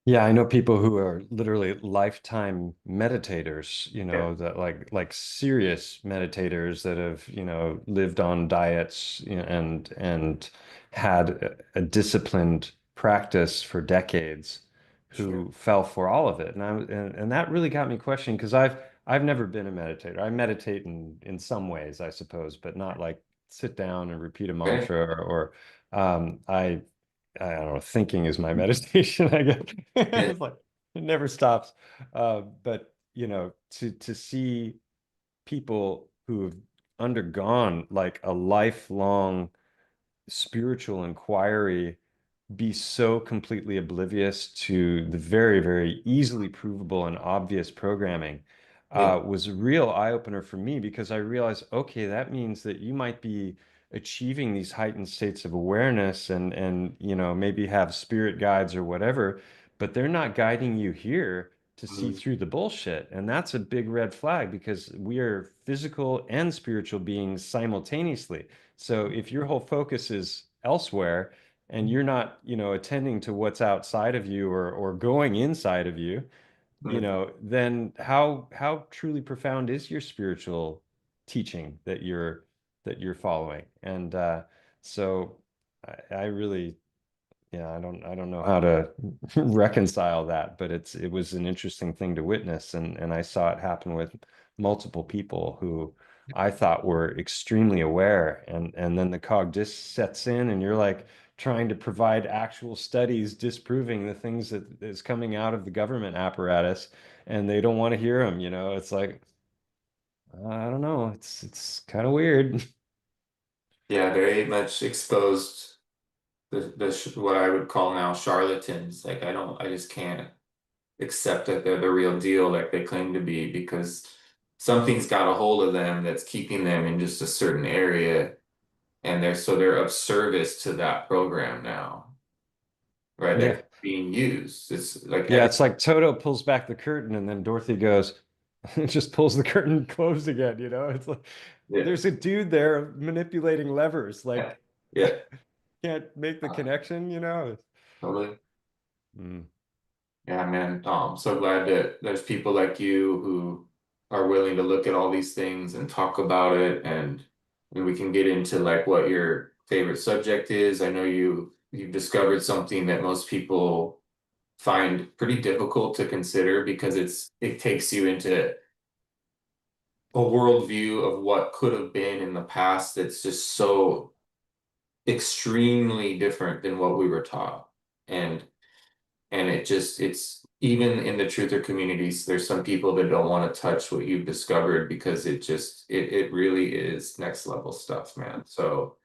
yeah. I know people who are literally lifetime meditators, Yeah. that like serious meditators that have, lived on diets, and had a disciplined practice for decades, Sure. who fell for all of it. And that really got me questioning, because I've never been a meditator. I meditate in some ways, I suppose, but not like sit down and repeat a Okay. mantra, or I don't know, thinking is my meditation, I guess. Yeah. It's like it never stops. But to see people who have undergone like a lifelong spiritual inquiry be so completely oblivious to the very, very easily provable and obvious programming, Yeah. was a real eye-opener for me because I realized, okay, that means that you might be achieving these heightened states of awareness and maybe have spirit guides or whatever, but they're not guiding you here to see Mhm. through the bullshit. And that's a big red flag because we are physical and spiritual beings simultaneously. So if your whole focus is elsewhere and you're not, attending to what's outside of you or going inside of you, Mhm. then how truly profound is your spiritual teaching that you're following? And so I really, yeah, I don't know how to reconcile that, but it was an interesting thing to witness, and I saw it happen with multiple people who I thought were extremely aware, and then the cog just sets in, and you're like trying to provide actual studies disproving the things that is coming out of the government apparatus, and they don't want to hear them, It's like I don't know, it's kind of weird. Yeah, very much exposed what I would call now charlatans. Like I just can't accept that they're the real deal like they claim to be because something's got a hold of them that's keeping them in just a certain area and they're of service to that program now, right? They're Yeah. being used. It's like Yeah, every it's like Toto pulls back the curtain and then Dorothy goes, just pulls the curtain closed again, It's like yeah, there's a dude there manipulating levers, yeah, like yeah. can't make the Uh, connection. totally. Mm. Yeah, man. I'm so glad that there's people like you who are willing to look at all these things and talk about it, and we can get into like what your favorite subject is. I know you've discovered something that most people find pretty difficult to consider because it takes you into a worldview of what could have been in the past that's just so extremely different than what we were taught. And it's even in the truther communities, there's some people that don't want to touch what you've discovered because it really is next level stuff, man. So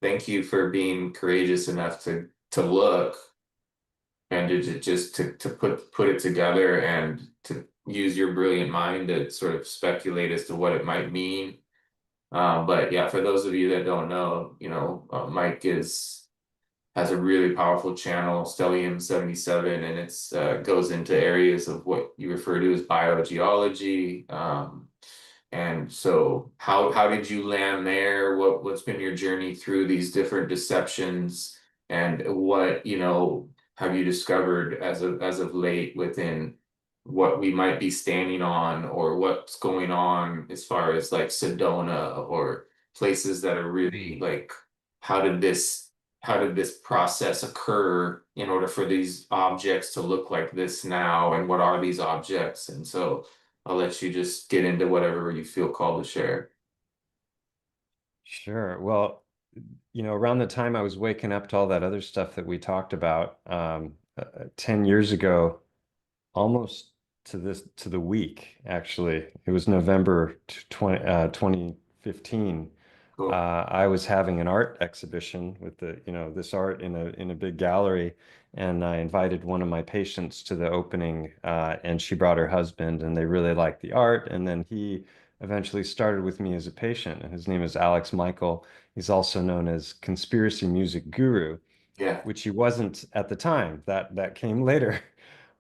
thank you for being courageous enough to look and to just to put it together and to use your brilliant mind to sort of speculate as to what it might mean. But yeah, for those of you that don't know, Mike is has a really powerful channel, Stellium 77, and it's goes into areas of what you refer to as biogeology. And so how did you land there? What's been your journey through these different deceptions and what, have you discovered as of late within what we might be standing on or what's going on as far as like Sedona or places that are really like how did this how did this process occur in order for these objects to look like this now and what are these objects? And so I'll let you just get into whatever you feel called to share. Sure. Well, around the time I was waking up to all that other stuff that we talked about, 10 years ago, almost to the week, actually. It was November 2015. Cool. I was having an art exhibition with this art in a big gallery, and I invited one of my patients to the opening, and she brought her husband, and they really liked the art. And then he eventually started with me as a patient, and his name is Alex Michael. He's also known as Conspiracy Music Guru, Yeah. which he wasn't at the time. That came later.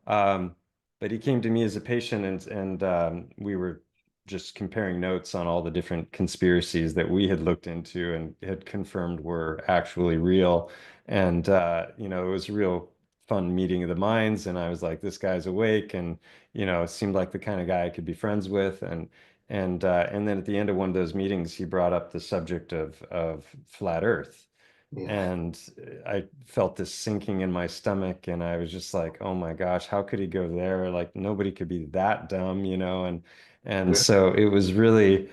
Um, but he came to me as a patient, and we were just comparing notes on all the different conspiracies that we had looked into and had confirmed were actually real. And it was a real fun meeting of the minds. And I was like, this guy's awake, and it seemed like the kind of guy I could be friends with. And then at the end of one of those meetings, he brought up the subject of flat Earth. Yeah. And I felt this sinking in my stomach, and I was just like, "Oh my gosh, how could he go there? Like nobody could be that dumb." And so it was really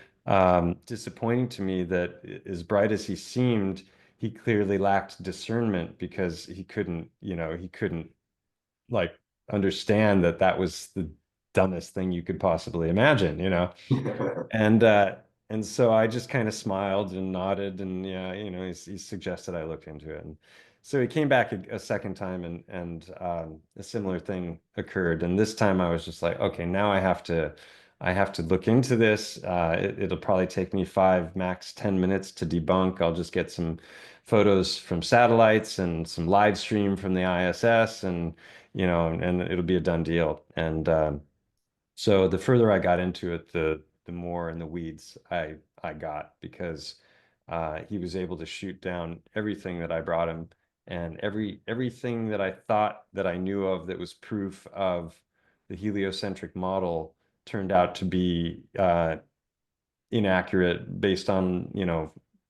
disappointing to me that as bright as he seemed, he clearly lacked discernment because he couldn't like understand that that was the dumbest thing you could possibly imagine. And so I just kind of smiled and nodded, and yeah, he suggested I look into it. And so he came back a second time, and a similar thing occurred. And this time I was just like, okay, now I have to look into this. It'll probably take me 5 max 10 minutes to debunk. I'll just get some photos from satellites and some live stream from the ISS, and and it'll be a done deal. And so the further I got into it, the more in the weeds I got, because he was able to shoot down everything that I brought him, and everything that I thought that I knew of that was proof of the heliocentric model turned out to be inaccurate based on,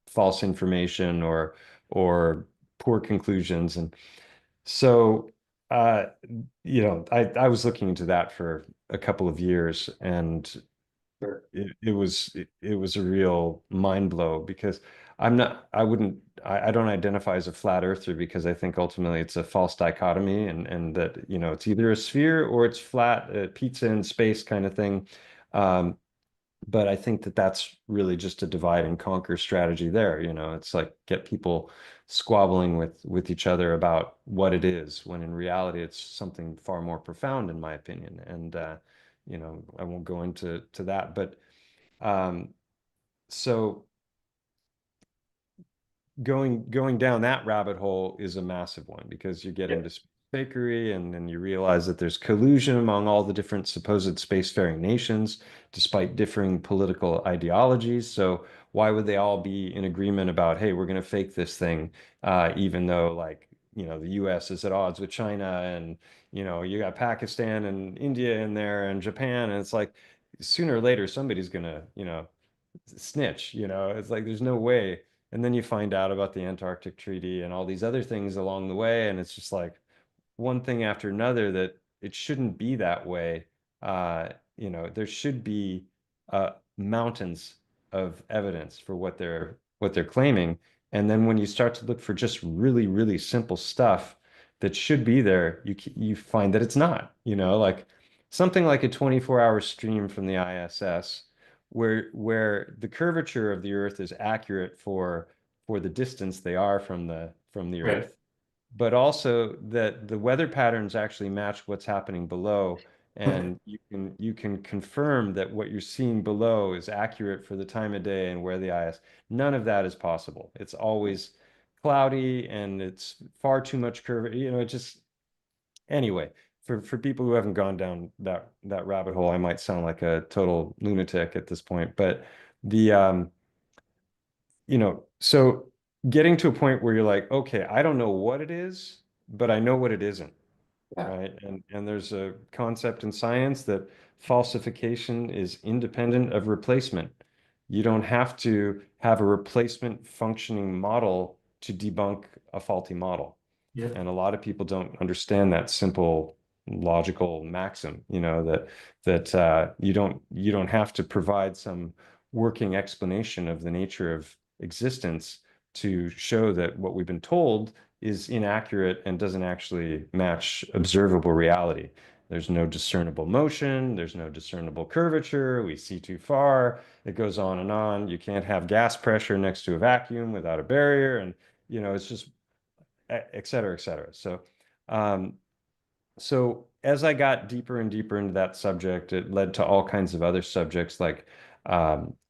false information or poor conclusions. And so, uh, I was looking into that for a couple of years, and Sure. it was a real mind blow, because I don't identify as a flat earther, because I think ultimately it's a false dichotomy, and that, it's either a sphere or it's flat, pizza in space kind of thing. Um, but I think that that's really just a divide and conquer strategy there. It's like get people squabbling with each other about what it is, when in reality it's something far more profound, in my opinion. And I won't go into that, but um, so going down that rabbit hole is a massive one, because you get Yeah. into fakery, and then you realize that there's collusion among all the different supposed spacefaring nations, despite differing political ideologies. So why would they all be in agreement about, hey, we're going to fake this thing, even though, like, the US is at odds with China, and you got Pakistan and India in there and Japan, and it's like sooner or later somebody's going to, snitch. It's like there's no way. And then you find out about the Antarctic Treaty and all these other things along the way, and it's just like one thing after another, that it shouldn't be that way. There should be mountains of evidence for what they're claiming. And then when you start to look for just really, really simple stuff that should be there, you find that it's not, like something like a 24-hour stream from the ISS, where the curvature of the Earth is accurate for the distance they are from the Right. Earth, but also that the weather patterns actually match what's happening below. And you can confirm that what you're seeing below is accurate for the time of day and where the IS. None of that is possible. It's always cloudy, and it's far too much curve. It just anyway. For people who haven't gone down that rabbit hole, I might sound like a total lunatic at this point, but the so getting to a point where you're like, okay, I don't know what it is, but I know what it isn't, Yeah. right? And there's a concept in science that falsification is independent of replacement. You don't have to have a replacement functioning model to debunk a faulty model. Yeah. And a lot of people don't understand that simple logical maxim, that you don't have to provide some working explanation of the nature of existence to show that what we've been told is inaccurate and doesn't actually match observable reality. There's no discernible motion, there's no discernible curvature, we see too far, it goes on and on. You can't have gas pressure next to a vacuum without a barrier, and it's just et cetera, et cetera. Um, so as I got deeper and deeper into that subject, it led to all kinds of other subjects, like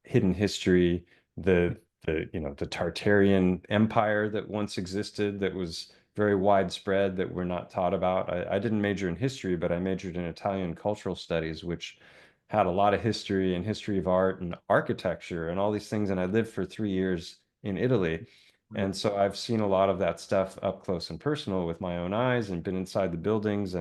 hidden history, the Tartarian Empire that once existed, that was very widespread, that we're not taught about. I didn't major in history, but I majored in Italian cultural studies, which had a lot of history and history of art and architecture and all these things. And I lived for 3 years in Italy. And so I've seen a lot of that stuff up close and personal with my own eyes, and been inside the buildings.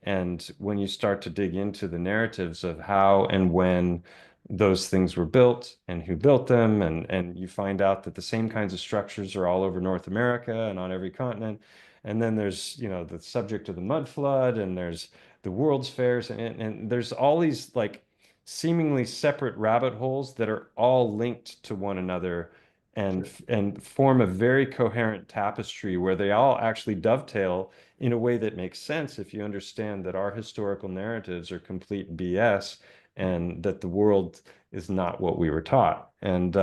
And when you start to dig into the narratives of how and when those things were built and who built them, and you find out that the same kinds of structures are all over North America and on every continent. And then there's, the subject of the mud flood, and there's the World's Fairs, and there's all these like seemingly separate rabbit holes that are all linked to one another, and Sure. and form a very coherent tapestry where they all actually dovetail in a way that makes sense if you understand that our historical narratives are complete BS, and that the world is not what we were taught. And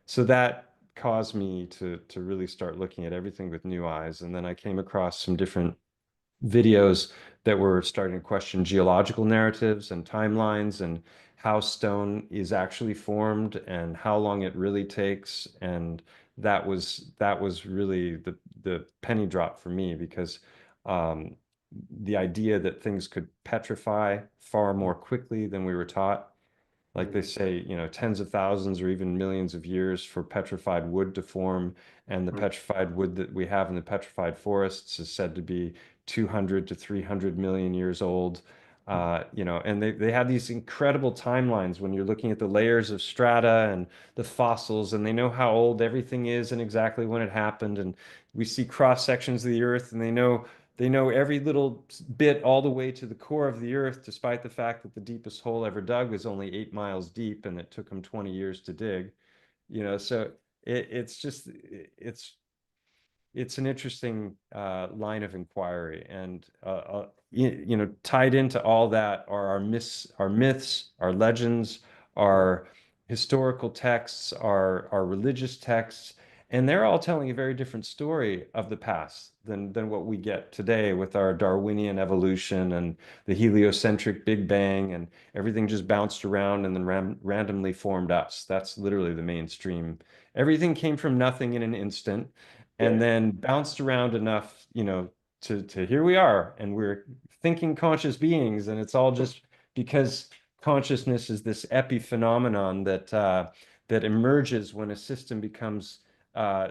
so that caused me to really start looking at everything with new eyes. And then I came across some different videos that were starting to question geological narratives and timelines, and how stone is actually formed and how long it really takes. And that was really the penny drop for me because um, the idea that things could petrify far more quickly than we were taught, like they say, tens of thousands or even millions of years for petrified wood to form. And the petrified wood that we have in the petrified forests is said to be 200 to 300 million years old. And they have these incredible timelines when you're looking at the layers of strata and the fossils, and they know how old everything is and exactly when it happened. And we see cross sections of the earth, and they know every little bit all the way to the core of the earth, despite the fact that the deepest hole ever dug was only 8 miles deep and it took them 20 years to dig. So it's just it's an interesting line of inquiry, and tied into all that are our myths, our legends, our historical texts, our religious texts, and they're all telling a very different story of the past than what we get today with our Darwinian evolution and the heliocentric Big Bang, and everything just bounced around and then randomly formed us. That's literally the mainstream. Everything came from nothing in an instant Yeah. and then bounced around enough, to here we are, and we're thinking conscious beings, and it's all just because consciousness is this epiphenomenon that emerges when a system becomes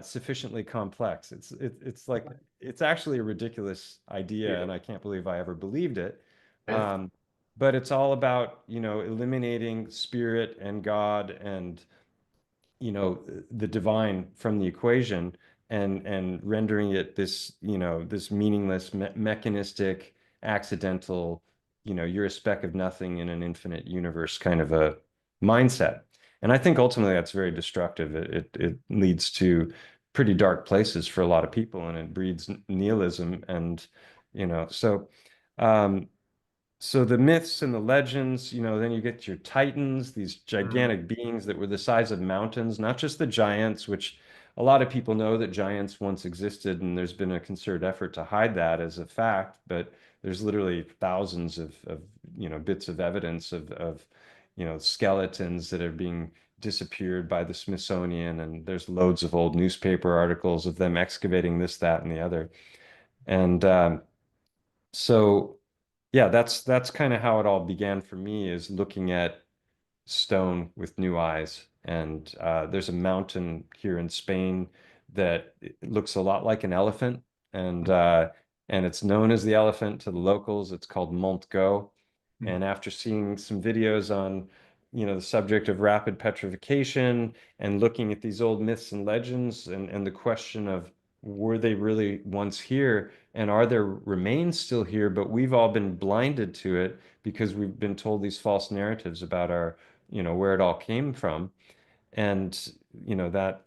sufficiently complex. It's like it's actually a ridiculous idea, Yeah. and I can't believe I ever believed it. Yeah. Um, but it's all about, eliminating spirit and God and the divine from the equation, and rendering it this meaningless mechanistic accidental, you're a speck of nothing in an infinite universe kind of a mindset. And I think ultimately that's very destructive. It leads to pretty dark places for a lot of people, and it breeds nihilism. And so um so the myths and the legends, then you get your titans, these Mm. gigantic beings that were the size of mountains, not just the giants, which a lot of people know that giants once existed, and there's been a concerted effort to hide that as a fact, but there's literally thousands of bits of evidence of skeletons that are being disappeared by the Smithsonian, and there's loads of old newspaper articles of them excavating this, that, and the other. And so yeah, that's kind of how it all began for me, is looking at stone with new eyes. And there's a mountain here in Spain that it looks a lot like an elephant, and uh, and it's known as the elephant to the locals. It's called Montgo. Mm. And after seeing some videos on, the subject of rapid petrification, and looking at these old myths and legends, and the question of, were they really once here? And are there remains still here? But we've all been blinded to it because we've been told these false narratives about where it all came from. And that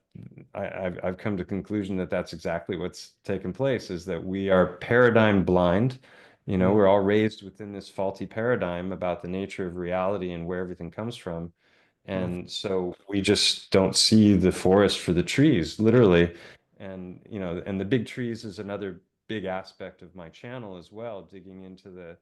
I've come to the conclusion that that's exactly what's taken place, is that we are paradigm blind. We're Mm. all raised within this faulty paradigm about the nature of reality and where everything comes from. Mm. And so we just don't see the forest for the trees, literally. And and the big trees is another big aspect of my channel as well, digging into the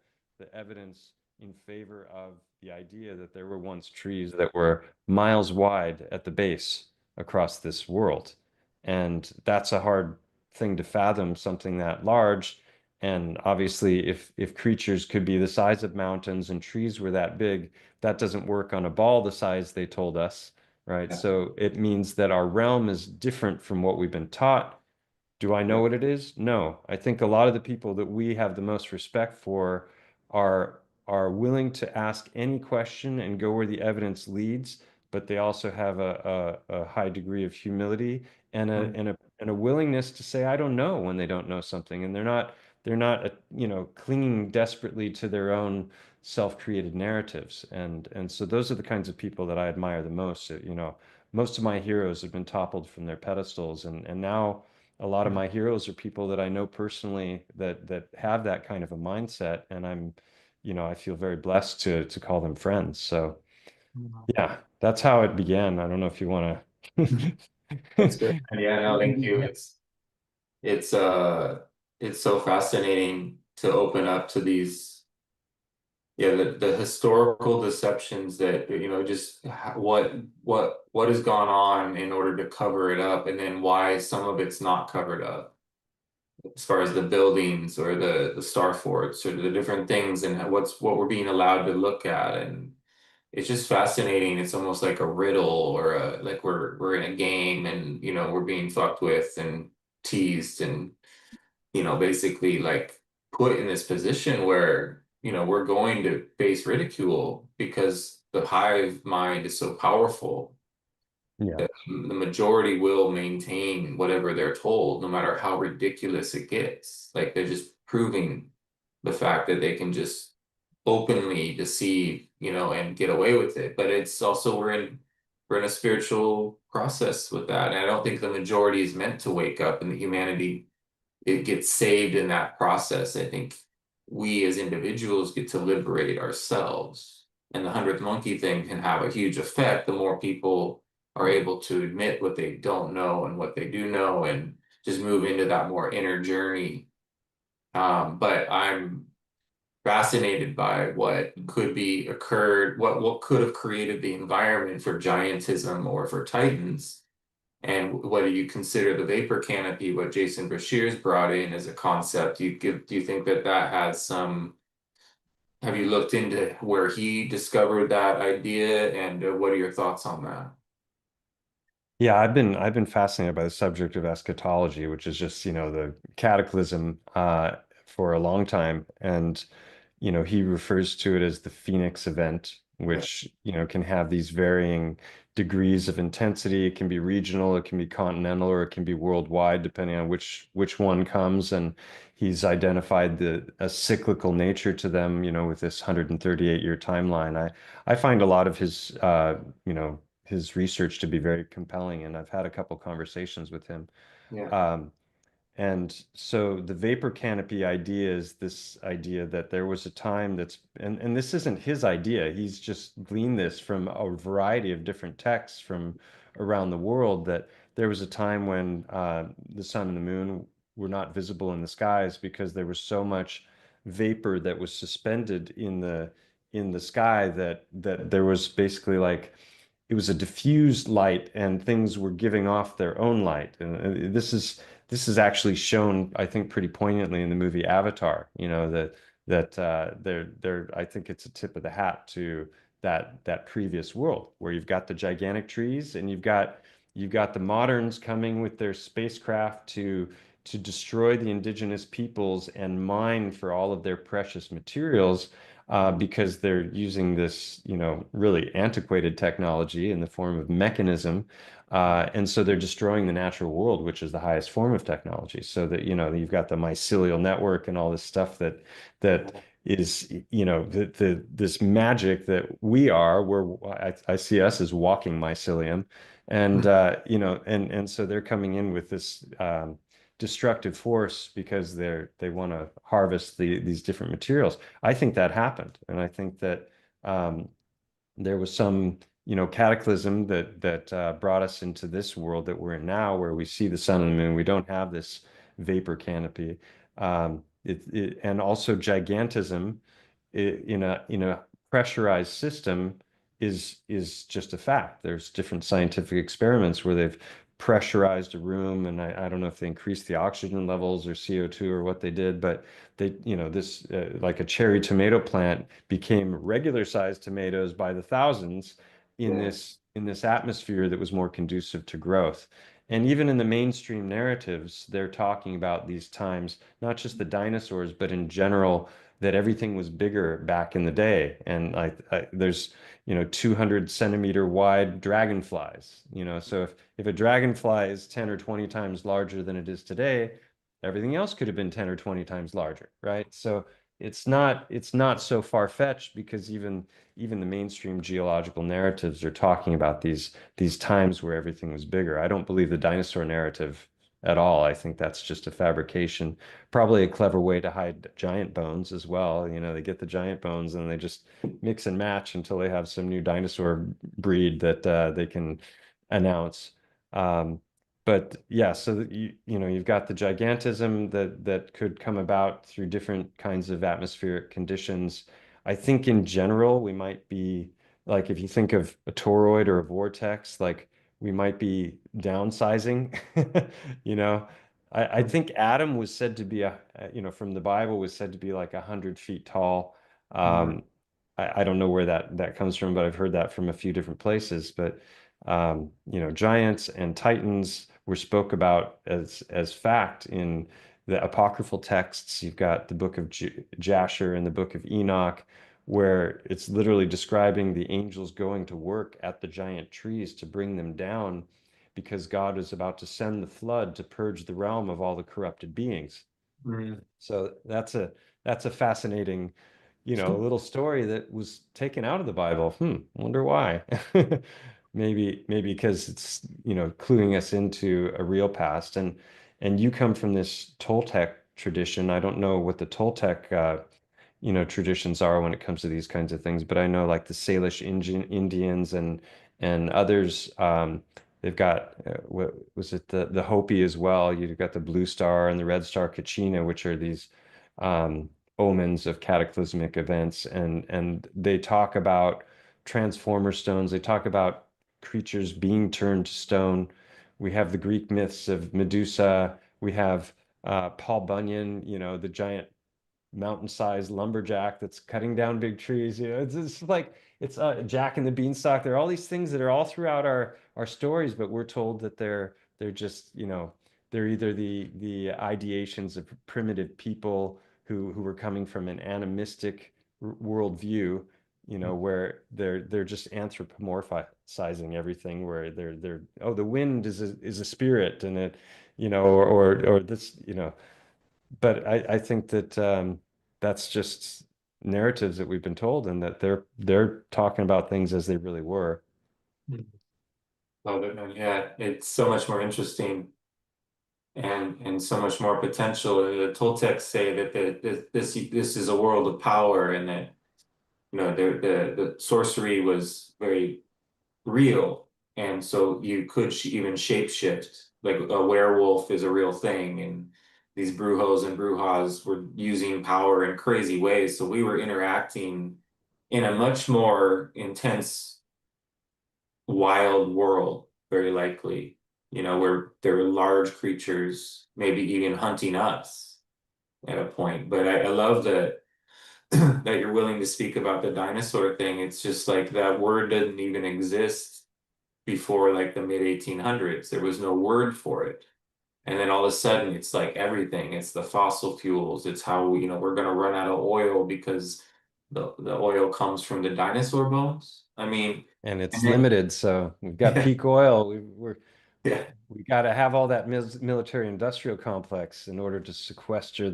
evidence in favor of the idea that there were once trees that were miles wide at the base across this world. And that's a hard thing to fathom, something that large. And obviously, if creatures could be the size of mountains and trees were that big, that doesn't work on a ball the size they told us, right? Yeah. So it means that our realm is different from what we've been taught. Do I know Yeah. what it is? No. I think a lot of the people that we have the most respect for are willing to ask any question and go where the evidence leads, but they also have a high degree of humility, and a Mm. and a and a willingness to say I don't know when they don't know something, and they're not clinging desperately to their own self-created narratives. And so those are the kinds of people that I admire the most. Most of my heroes have been toppled from their pedestals, and now a lot of Mm. my heroes are people that I know personally that have that kind of a mindset, and I feel very blessed to call them friends. So Mm. yeah, that's how it began. I don't know if you want That's good. to. And yeah, no, thank you. It's it's so fascinating to open up to these Yeah, the historical deceptions that, just what has gone on in order to cover it up, and then why some of it's not covered up, as far as the buildings or the star forts or the different things, and what we're being allowed to look at. And it's just fascinating. It's almost like a riddle, or like we're in a game, and we're being fucked with and teased, and basically like put in this position where, we're going to face ridicule because the hive mind is so powerful Yeah. that the majority will maintain whatever they're told, no matter how ridiculous it gets. Like they're just proving the fact that they can just openly deceive, and get away with it. But it's also we're in a spiritual process with that. And I don't think the majority is meant to wake up, and the humanity, it gets saved in that process. I think we as individuals get to liberate ourselves. And the 100th monkey thing can have a huge effect. The more people are able to admit what they don't know and what they do know, and just move into that more inner journey. But I'm fascinated by what could be occurred, what could have created the environment for giantism or for titans, and whether you consider the vapor canopy, what Jason Bashir's brought in as a concept. Do you think that that has some? Have you looked into where he discovered that idea, and what are your thoughts on that? Yeah, I've been fascinated by the subject of eschatology, which is just, the cataclysm for a long time. And, he refers to it as the Phoenix event, Yeah, which, can have these varying degrees of intensity. It can be regional, it can be continental, or it can be worldwide, depending on which one comes. And he's identified a cyclical nature to them, with this 138-year timeline. I find a lot of his research to be very compelling, and I've had a couple conversations with him. yeah, Um, and so the vapor canopy idea is this idea that there was a time and this isn't his idea. He's just gleaned this from a variety of different texts from around the world, that there was a time when the sun and the moon were not visible in the skies because there was so much vapor that was suspended in the sky that there was basically like it was a diffused light and things were giving off their own light. And this is actually shown, I think, pretty poignantly in the movie Avatar. That I think it's a tip of the hat to that previous world where you've got the gigantic trees and you've got the moderns coming with their spacecraft to destroy the indigenous peoples and mine for all of their precious materials, because they're using this, really antiquated technology in the form of mechanism. And so they're destroying the natural world, which is the highest form of technology. So that, you've got the mycelial network and all this stuff that is, this magic that we are, where I see us as walking mycelium. And and so they're coming in with this destructive force because they want to harvest these different materials. I think that happened, and I think that there was some, cataclysm that brought us into this world that we're in now, where we see the sun and the moon. We don't have this vapor canopy, and also gigantism in a pressurized system is just a fact. There's different scientific experiments where they've pressurized a room, and I don't know if they increased the oxygen levels or CO2 or what they did, but this like a cherry tomato plant became regular sized tomatoes by the thousands in yeah, this atmosphere that was more conducive to growth. And even in the mainstream narratives, they're talking about these times, not just the dinosaurs, but in general, that everything was bigger back in the day. And there's 200 centimeter wide dragonflies. So if a dragonfly is 10 or 20 times larger than it is today, everything else could have been 10 or 20 times larger, right? So it's not so far-fetched, because even the mainstream geological narratives are talking about these times where everything was bigger. I don't believe the dinosaur narrative at all. I think that's just a fabrication, probably a clever way to hide giant bones as well. They get the giant bones and they just mix and match until they have some new dinosaur breed that they can announce. Um, but yeah, so that you've got the gigantism that could come about through different kinds of atmospheric conditions. I think in general, we might be like, if you think of a toroid or a vortex, like we might be downsizing, you know. I think Adam was said to be from the Bible was said to be like 100 feet tall. Mhm. Um, I don't know where that comes from, but I've heard that from a few different places. But giants and titans were spoke about as fact in the apocryphal texts. You've got the book of Jasher and the book of Enoch, where it's literally describing the angels going to work at the giant trees to bring them down because God is about to send the flood to purge the realm of all the corrupted beings. Mhm. So that's a fascinating, little story that was taken out of the Bible. Wonder why. Maybe because it's, cluing us into a real past. And you come from this Toltec tradition. I don't know what the Toltec traditions are when it comes to these kinds of things, but I know like the Salish Indians and others, they've got what was it, the Hopi as well. You've got the Blue Star and the Red Star Kachina, which are these omens of cataclysmic events, and they talk about transformer stones. They talk about creatures being turned to stone. We have the Greek myths of Medusa. We have Paul Bunyan, the giant mountain-sized lumberjack that's cutting down big trees. It's like it's Jack and the Beanstalk. There are all these things that are all throughout our stories, but we're told that they're just, they're either the ideations of primitive people who were coming from an animistic worldview, where they're just anthropomorphizing everything, where they're oh, the wind is a spirit, and it, or this, but I think that that's just narratives that we've been told, and that they're talking about things as they really were. Love it, man. Yeah, it's so much more interesting and so much more potential. The Toltecs say that this is a world of power, and that the sorcery was very real, and so you could even shapeshift. Like a werewolf is a real thing, and these brujos and brujas were using power in crazy ways. So we were interacting in a much more intense, wild world, very likely, where there were large creatures, maybe even hunting us at a point. But I love that that you're willing to speak about the dinosaur thing. It's just like that word didn't even exist before like the mid 1800s. There was no word for it. And then all of a sudden it's like everything. It's the fossil fuels. It's how, we're gonna run out of oil because the oil comes from the dinosaur bones. I mean, And and it's then limited, so we've got peak oil. yeah. We got to have all that military industrial complex in order to sequester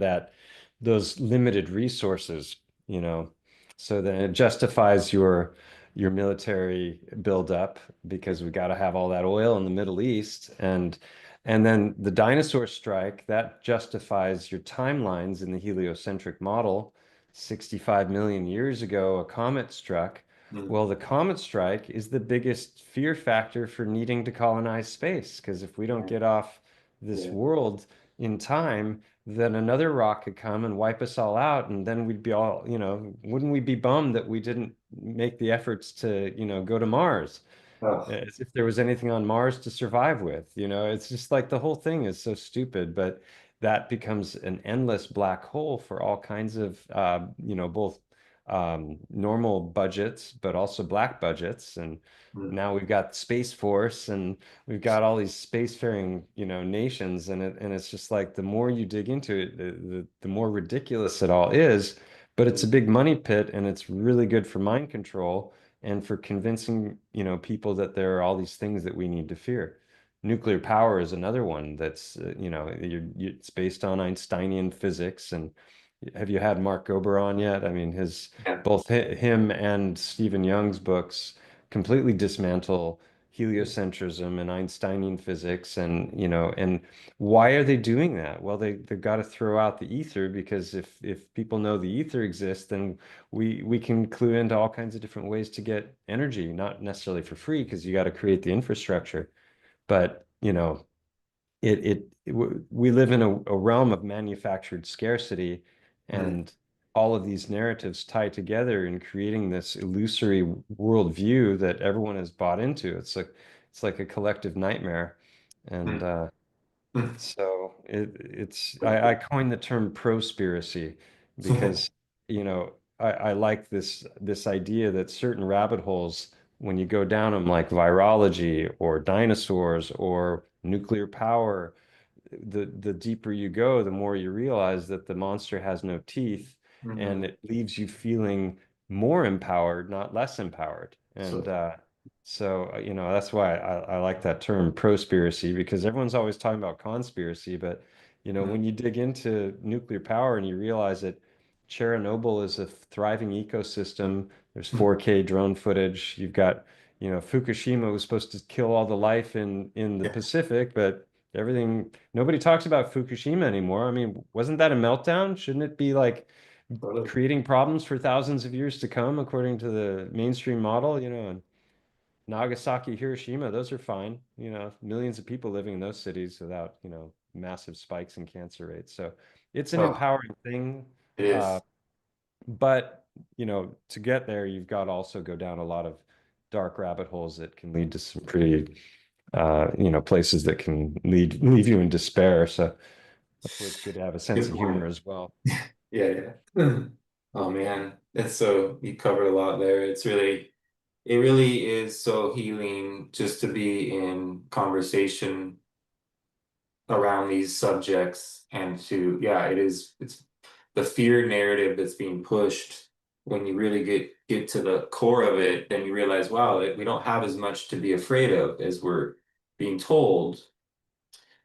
those limited resources, you know. So then it justifies your military buildup, because we got to have all that oil in the Middle East, and then the dinosaur strike that justifies your timelines in the heliocentric model. 65 million years ago, a comet struck. Mm, Well, the comet strike is the biggest fear factor for needing to colonize space, because if we don't yeah. get off this Yeah. world in time, then another rock could come and wipe us all out, and then we'd be all, wouldn't we be bummed that we didn't make the efforts to, go to Mars? Oh, As if there was anything on Mars to survive with, it's just like the whole thing is so stupid, but that becomes an endless black hole for all kinds of, both normal budgets, but also black budgets. And mm, now we've got Space Force, and we've got all these spacefaring, nations, and it's just like the more you dig into it, the more ridiculous it all is. But it's a mm, big money pit, and it's really good for mind control and for convincing, people that there are all these things that we need to fear. Nuclear power is another one that's, it's based on Einsteinian physics. And have you had Mark Gober on yet? I mean, yeah. both him and Stephen Young's books completely dismantle heliocentrism and Einsteinian physics, and why are they doing that? Well, they've got to throw out the ether, because if people know the ether exists, then we can clue into all kinds of different ways to get energy, not necessarily for free, because you got to create the infrastructure. But we live in a realm of manufactured scarcity, Mm, and all of these narratives tie together in creating this illusory worldview that everyone has bought into. It's like a collective nightmare. And Mm. Mm. so I Wicked. coined the term prospiracy because, you know, I like this idea that certain rabbit holes, when you go down them, like virology or dinosaurs or nuclear power, the deeper you go, the more you realize that the monster has no teeth, and Mhm. it leaves you feeling more empowered, not less empowered. And So, you know, that's why I like that term prospiracy, because everyone's always talking about conspiracy, but you know, mm, when you dig into nuclear power and you realize that Chernobyl is a thriving ecosystem, there's mm, 4K drone footage, you've got, you know, Fukushima was supposed to kill all the life in the yeah, Pacific, but everything, nobody talks about Fukushima anymore. I mean, wasn't that a meltdown? Shouldn't it be like totally. creating problems for thousands of years to come, according to the mainstream model? You know, and Nagasaki, Hiroshima, those are fine. You know, millions of people living in those cities without, you know, massive spikes in cancer rates. So it's an Oh, empowering thing. it Uh, is. but, you know, to get there, you've got to also go down a lot of dark rabbit holes that can lead to some pretty, you know, places that can leave you in despair. So hopefully it's good to have a sense Good of humor point. as well. Yeah, yeah. Oh man, that's so you covered a lot there. It really is so healing just to be in conversation around these subjects and to, yeah, it's the fear narrative that's being pushed. When you really get to the core of it, then you realize, wow, we don't have as much to be afraid of as we're being told.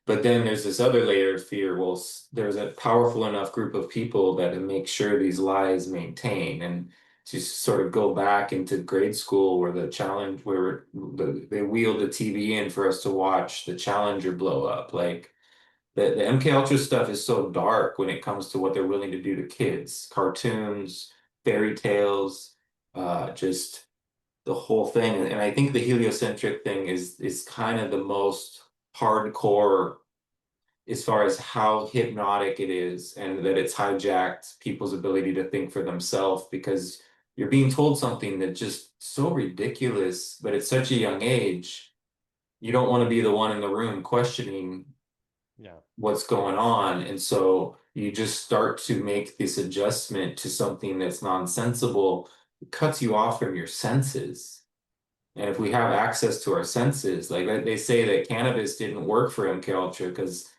But then there's this other layer of fear. Well, there's a powerful enough group of people that make sure these lies maintain. And to sort of go back into grade school where the challenge, where they wheeled the TV in for us to watch the Challenger blow up. Like the MK Ultra stuff is so dark when it comes to what they're willing to do to kids. Cartoons, fairy tales, just the whole thing. And I think the heliocentric thing is kind of the most hardcore as far as how hypnotic it is and that it's hijacked people's ability to think for themselves because you're being told something that's just so ridiculous, but at such a young age, you don't want to be the one in the room questioning Yeah. what's going on. And so you just start to make this adjustment to something that's nonsensible. It cuts you off from your senses. And if we have access to our senses, like they say that cannabis didn't work for MK Ultra because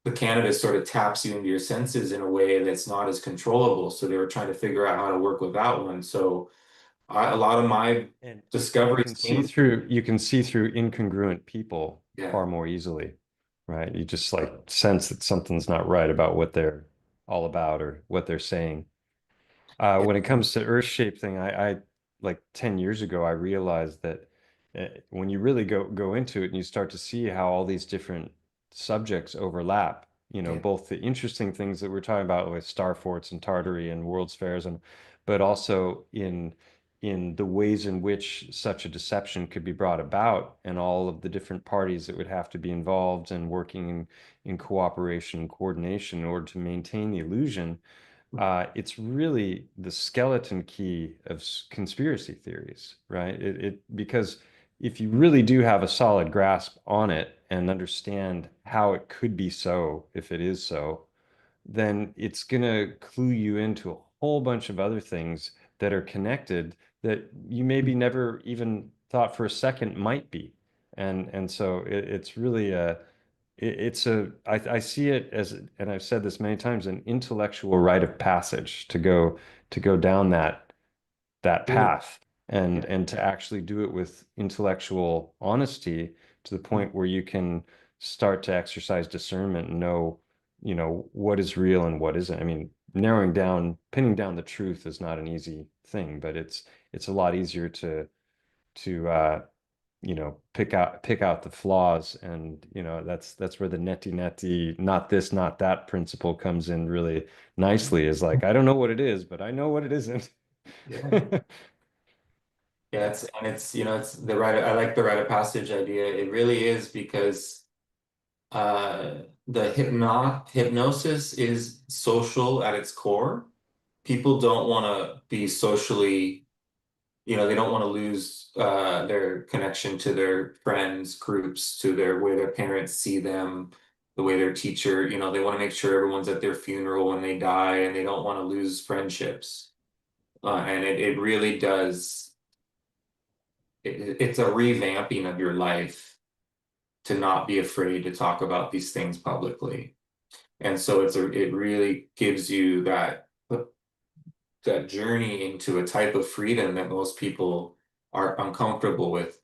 the cannabis sort of taps you into your senses in a way that's not as controllable. So they were trying to figure out how to work without one. So a lot of my And discoveries came, you can see through incongruent people yeah, far more easily, right? You just like sense that something's not right about what they're all about or what they're saying. yeah, When it comes to Earth shape thing, I like 10 years ago, I realized that when you really go into it and you start to see how all these different subjects overlap, you know, yeah, both the interesting things that we're talking about with star forts and Tartary and World's Fairs, and but also in the ways in which such a deception could be brought about and all of the different parties that would have to be involved and working in cooperation and coordination in order to maintain the illusion. It's really the skeleton key of conspiracy theories, right? Because if you really do have a solid grasp on it and understand how it could be so, if it is so, then it's going to clue you into a whole bunch of other things that are connected that you maybe never even thought for a second might be. And so it's really it's I see it as, and I've said this many times, an intellectual rite of passage to go down that good. path Yeah. and to actually do it with intellectual honesty to the point where you can start to exercise discernment and know, you know, what is real and what isn't. I mean, pinning down the truth is not an easy thing, but it's a lot easier to you know, pick out the flaws. And you know, that's where the neti not this not that principle comes in really nicely, is like, I don't know what it is, but I know what it isn't. Yeah. Yeah, it's you know it's the rite of, I like the rite of passage idea. It really is because The hypnosis is social at its core. People don't want to be socially, they don't want to lose their connection to their friends, groups, to their way their parents see them, the way their teacher, they want to make sure everyone's at their funeral when they die, and they don't want to lose friendships. And it really does, it's a revamping of your life to not be afraid to talk about these things publicly. And so it really gives you that journey into a type of freedom that most people are uncomfortable with.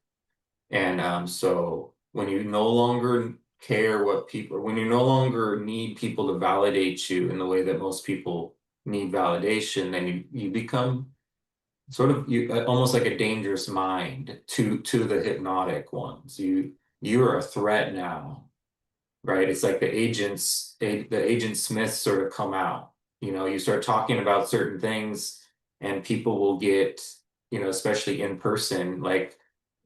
And so when you no longer care what people, when you no longer need people to validate you in the way that most people need validation, then you become sort of almost like a dangerous mind to the hypnotic ones. You're a threat now, right? It's like the Agent Smiths sort of come out. You start talking about certain things and people will get, especially in person, like,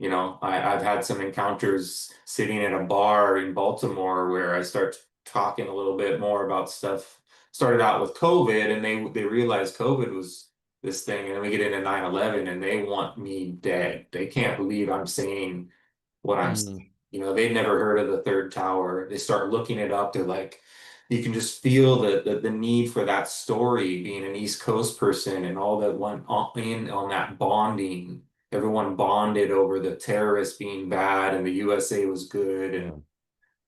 I've had some encounters sitting at a bar in Baltimore where I start talking a little bit more about stuff. Started out with COVID and they realized COVID was this thing, and then we get into 9/11 and they want me dead. They can't believe I'm saying what I'm Mm, saying. They'd never heard of the third tower. They start looking it up. They're like, you can just feel the need for that story, being an East Coast person and all that went in on that bonding. Everyone bonded over the terrorists being bad and the USA was good. And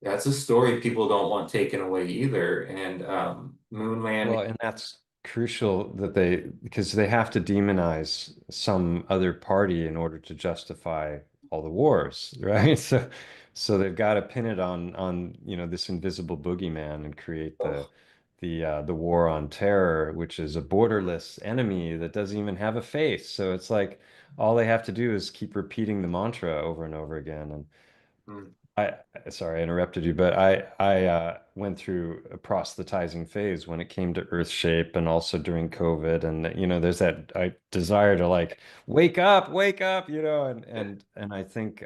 yeah. that's a story people don't want taken away either. And moon Well, landing. and that's crucial that because they have to demonize some other party in order to justify all the wars, right? So they've got to pin it on, this invisible boogeyman and create the war on terror, which is a borderless enemy that doesn't even have a face. So it's like all they have to do is keep repeating the mantra over and over again. And Mm, I sorry, I interrupted you, but I went through a proselytizing phase when it came to Earth shape and also during COVID. And there's that desire to like wake up, and I think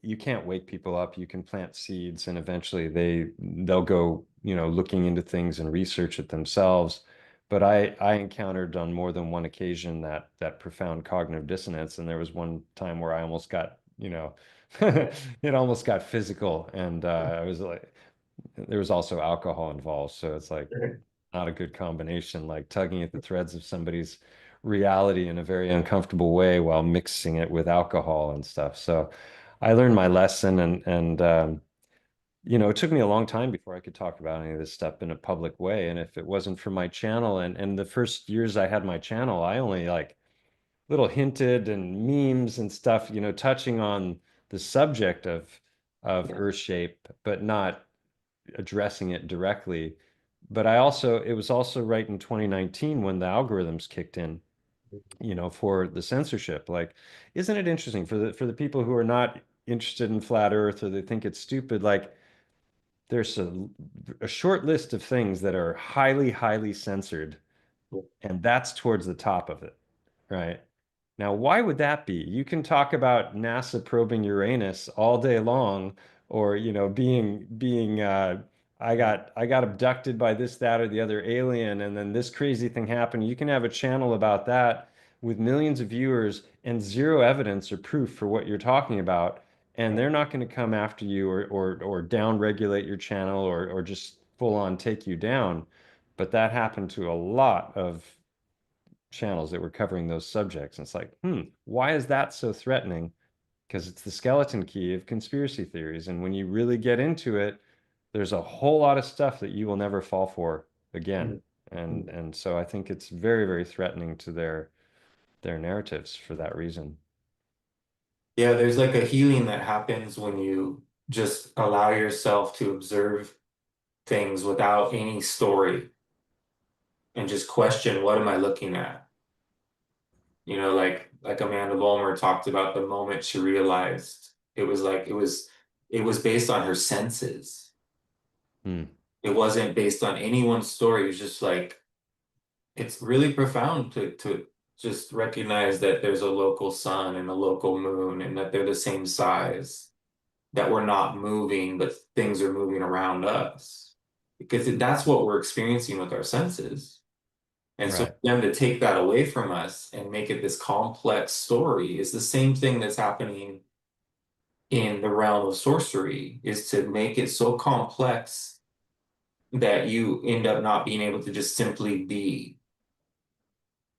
you can't wake people up. You can plant seeds, and eventually they'll go, looking into things and research it themselves. But I encountered on more than one occasion that profound cognitive dissonance, and there was one time where I almost got, it almost got physical, and I was like, there was also alcohol involved, so it's like not a good combination, like tugging at the threads of somebody's reality in a very uncomfortable way while mixing it with alcohol and stuff. So I learned my lesson, and it took me a long time before I could talk about any of this stuff in a public way. And if it wasn't for my channel, and the first years I had my channel, I only like little hinted and memes and stuff, touching on the subject of yeah. Earth shape, but not addressing it directly. But it was also right in 2019 when the algorithms kicked in, for the censorship. Like, isn't it interesting for the people who are not interested in flat Earth or they think it's stupid? Like, there's a short list of things that are highly, highly censored, and that's towards the top of it, right? Now, why would that be? You can talk about NASA probing Uranus all day long, or being I got abducted by this, that, or the other alien, and then this crazy thing happened. You can have a channel about that with millions of viewers and zero evidence or proof for what you're talking about, and they're not going to come after you or down regulate your channel or just full on take you down. But that happened to a lot of channels that were covering those subjects. And it's like, why is that so threatening? Because it's the skeleton key of conspiracy theories. And when you really get into it, there's a whole lot of stuff that you will never fall for again. Mm, And mm. and so I think it's very, very threatening to their narratives for that reason. Yeah, there's like a healing that happens when you just allow yourself to observe things without any story and just question, what am I looking at? Like Amanda Vollmer talked about the moment she realized it was based on her senses. Hmm. It wasn't based on anyone's story. It was just like it's really profound to just recognize that there's a local sun and a local moon and that they're the same size. that we're not moving, but things are moving around us. Because that's what we're experiencing with our senses. And so for Right. them to take that away from us and make it this complex story is the same thing that's happening in the realm of sorcery, is to make it so complex that you end up not being able to just simply be.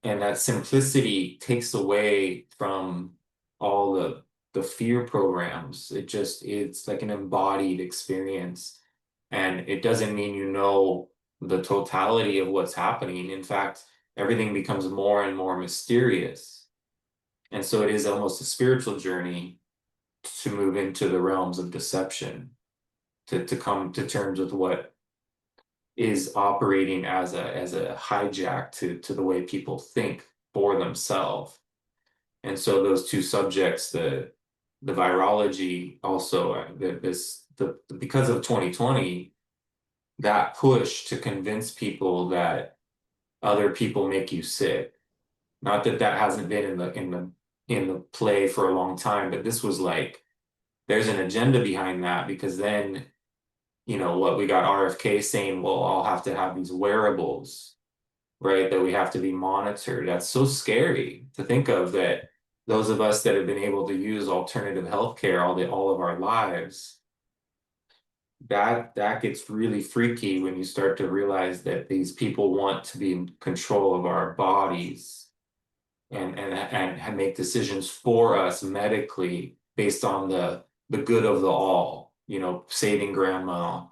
And that simplicity takes away from all the fear programs. It's like an embodied experience. And it doesn't mean you know the totality of what's happening. In fact, everything becomes more and more mysterious. And so it is almost a spiritual journey to move into the realms of deception, to come to terms with what is operating as a hijack to the way people think for themselves. And so those two subjects, the virology, also because of 2020, that push to convince people that other people make you sick. Not that that hasn't been in the play for a long time, but this was like there's an agenda behind that, because then, what we got RFK saying, well, I'll have to have these wearables, right? That we have to be monitored. That's so scary to think of, that those of us that have been able to use alternative healthcare all of our lives, that gets really freaky when you start to realize that these people want to be in control of our bodies and make decisions for us medically based on the good of the all, saving grandma,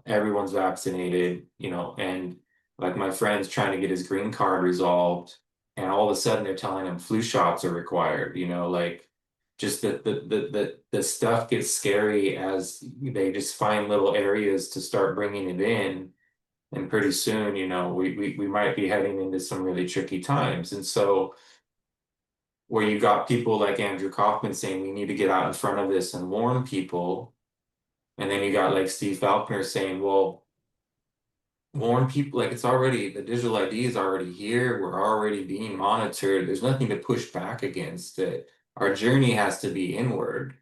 everyone's vaccinated, and like my friend's trying to get his green card resolved, and all of a sudden they're telling him flu shots are required, like just the stuff gets scary as they just find little areas to start bringing it in. And pretty soon, we might be heading into some really tricky times. And so where you got people like Andrew Kaufman saying we need to get out in front of this and warn people, and then you got like Steve Falconer saying, well, warn people, like it's already, the digital ID is already here. We're already being monitored. There's nothing to push back against it. Our journey has to be inward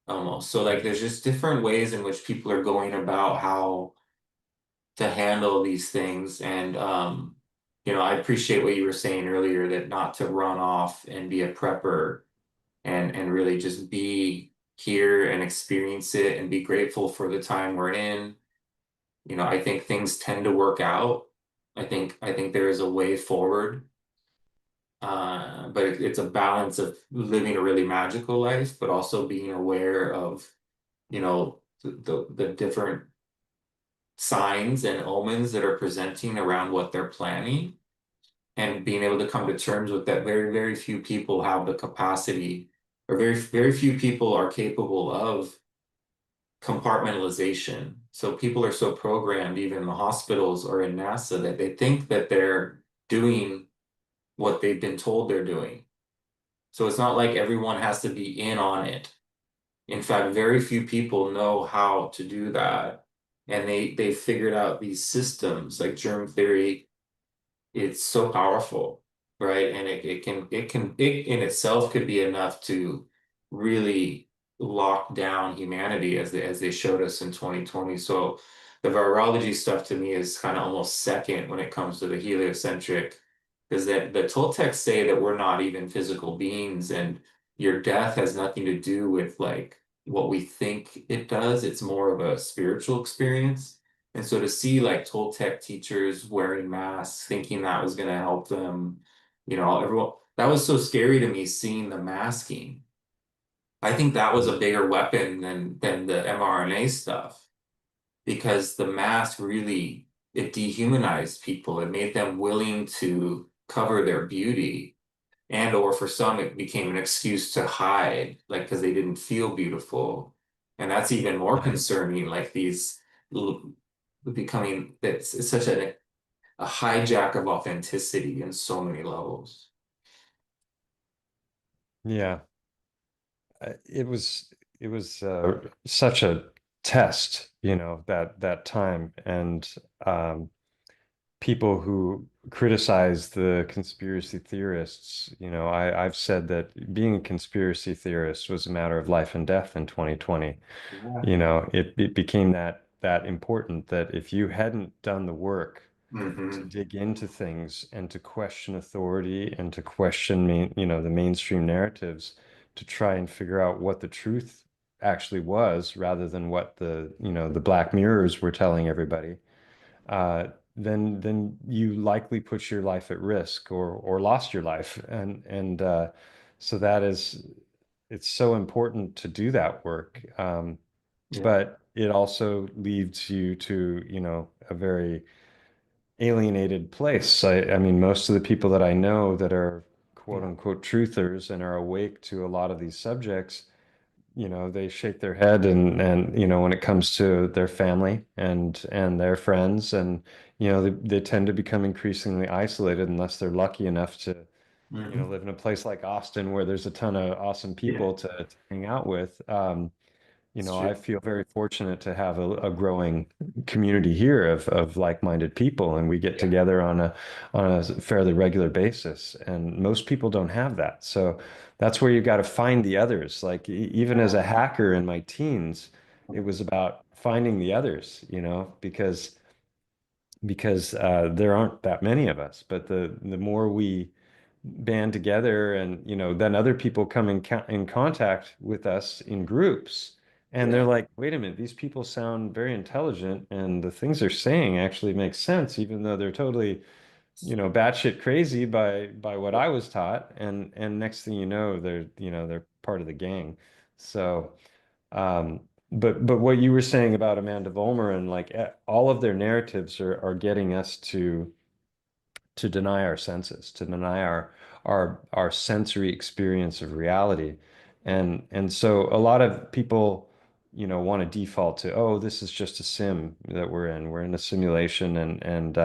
almost. So like there's just different ways in which people are going about how to handle these things. And I appreciate what you were saying earlier, that not to run off and be a prepper, and really just be here and experience it and be grateful for the time we're in. I think things tend to work out. I think there is a way forward. But it's a balance of living a really magical life, but also being aware of, the different signs and omens that are presenting around what they're planning, and being able to come to terms with that. Very, very few people have the capacity, or very, very few people are capable of compartmentalization. So people are so programmed, even in the hospitals or in NASA, that they think that they're doing what they've been told they're doing. So it's not like everyone has to be in on it. In fact, very few people know how to do that. And they figured out these systems like germ theory. It's so powerful, right? And it in itself could be enough to really lock down humanity, as they showed us in 2020. So the virology stuff to me is kind of almost second when it comes to the heliocentric, because that the Toltecs say that we're not even physical beings, and your death has nothing to do with like what we think it does. It's more of a spiritual experience. And so to see like Toltec teachers wearing masks, thinking that was going to help them, everyone, that was so scary to me, seeing the masking. I think that was a bigger weapon than the mRNA stuff, because the mask really, it dehumanized people. It made them willing to cover their beauty, and or for some it became an excuse to hide, like because they didn't feel beautiful. And that's even more concerning, like these becoming, it's such a hijack of authenticity in so many levels. Yeah. It was such a test, that time, and um, people who criticize the conspiracy theorists, I've said that being a conspiracy theorist was a matter of life and death in 2020. Yeah. It became that important that if you hadn't done the work to Hmm. dig into things and to question authority and to question the mainstream narratives to try and figure out what the truth actually was rather than what the black mirrors were telling everybody, uh, then you likely put your life at risk or lost your life. And so it's so important to do that work. Yeah. But it also leads you to, a very alienated place. I mean, most of the people that I know that are quote Yeah. unquote truthers and are awake to a lot of these subjects, they shake their head and when it comes to their family and their friends and they tend to become increasingly isolated unless they're lucky enough to Hmm. live in a place like Austin where there's a ton of awesome Yeah. people to hang out with. It's true. I feel very fortunate to have a growing community here of like-minded people, and we get Yeah. together on a fairly regular basis. And most people don't have that. So that's where you got to find the others. Like even as a hacker in my teens, it was about finding the others, because there aren't that many of us. But the more we band together and then other people come in contact with us in groups and they're Yeah. like, wait a minute, these people sound very intelligent and the things they're saying actually make sense even though they're totally batshit crazy by what I was taught. And next thing you know, they're part of the gang. So um but what you were saying about Amanda Vollmer and like all of their narratives are getting us to deny our senses, to deny our sensory experience of reality. And so a lot of people, want to default to, oh, this is just a sim that we're in. We're in a simulation and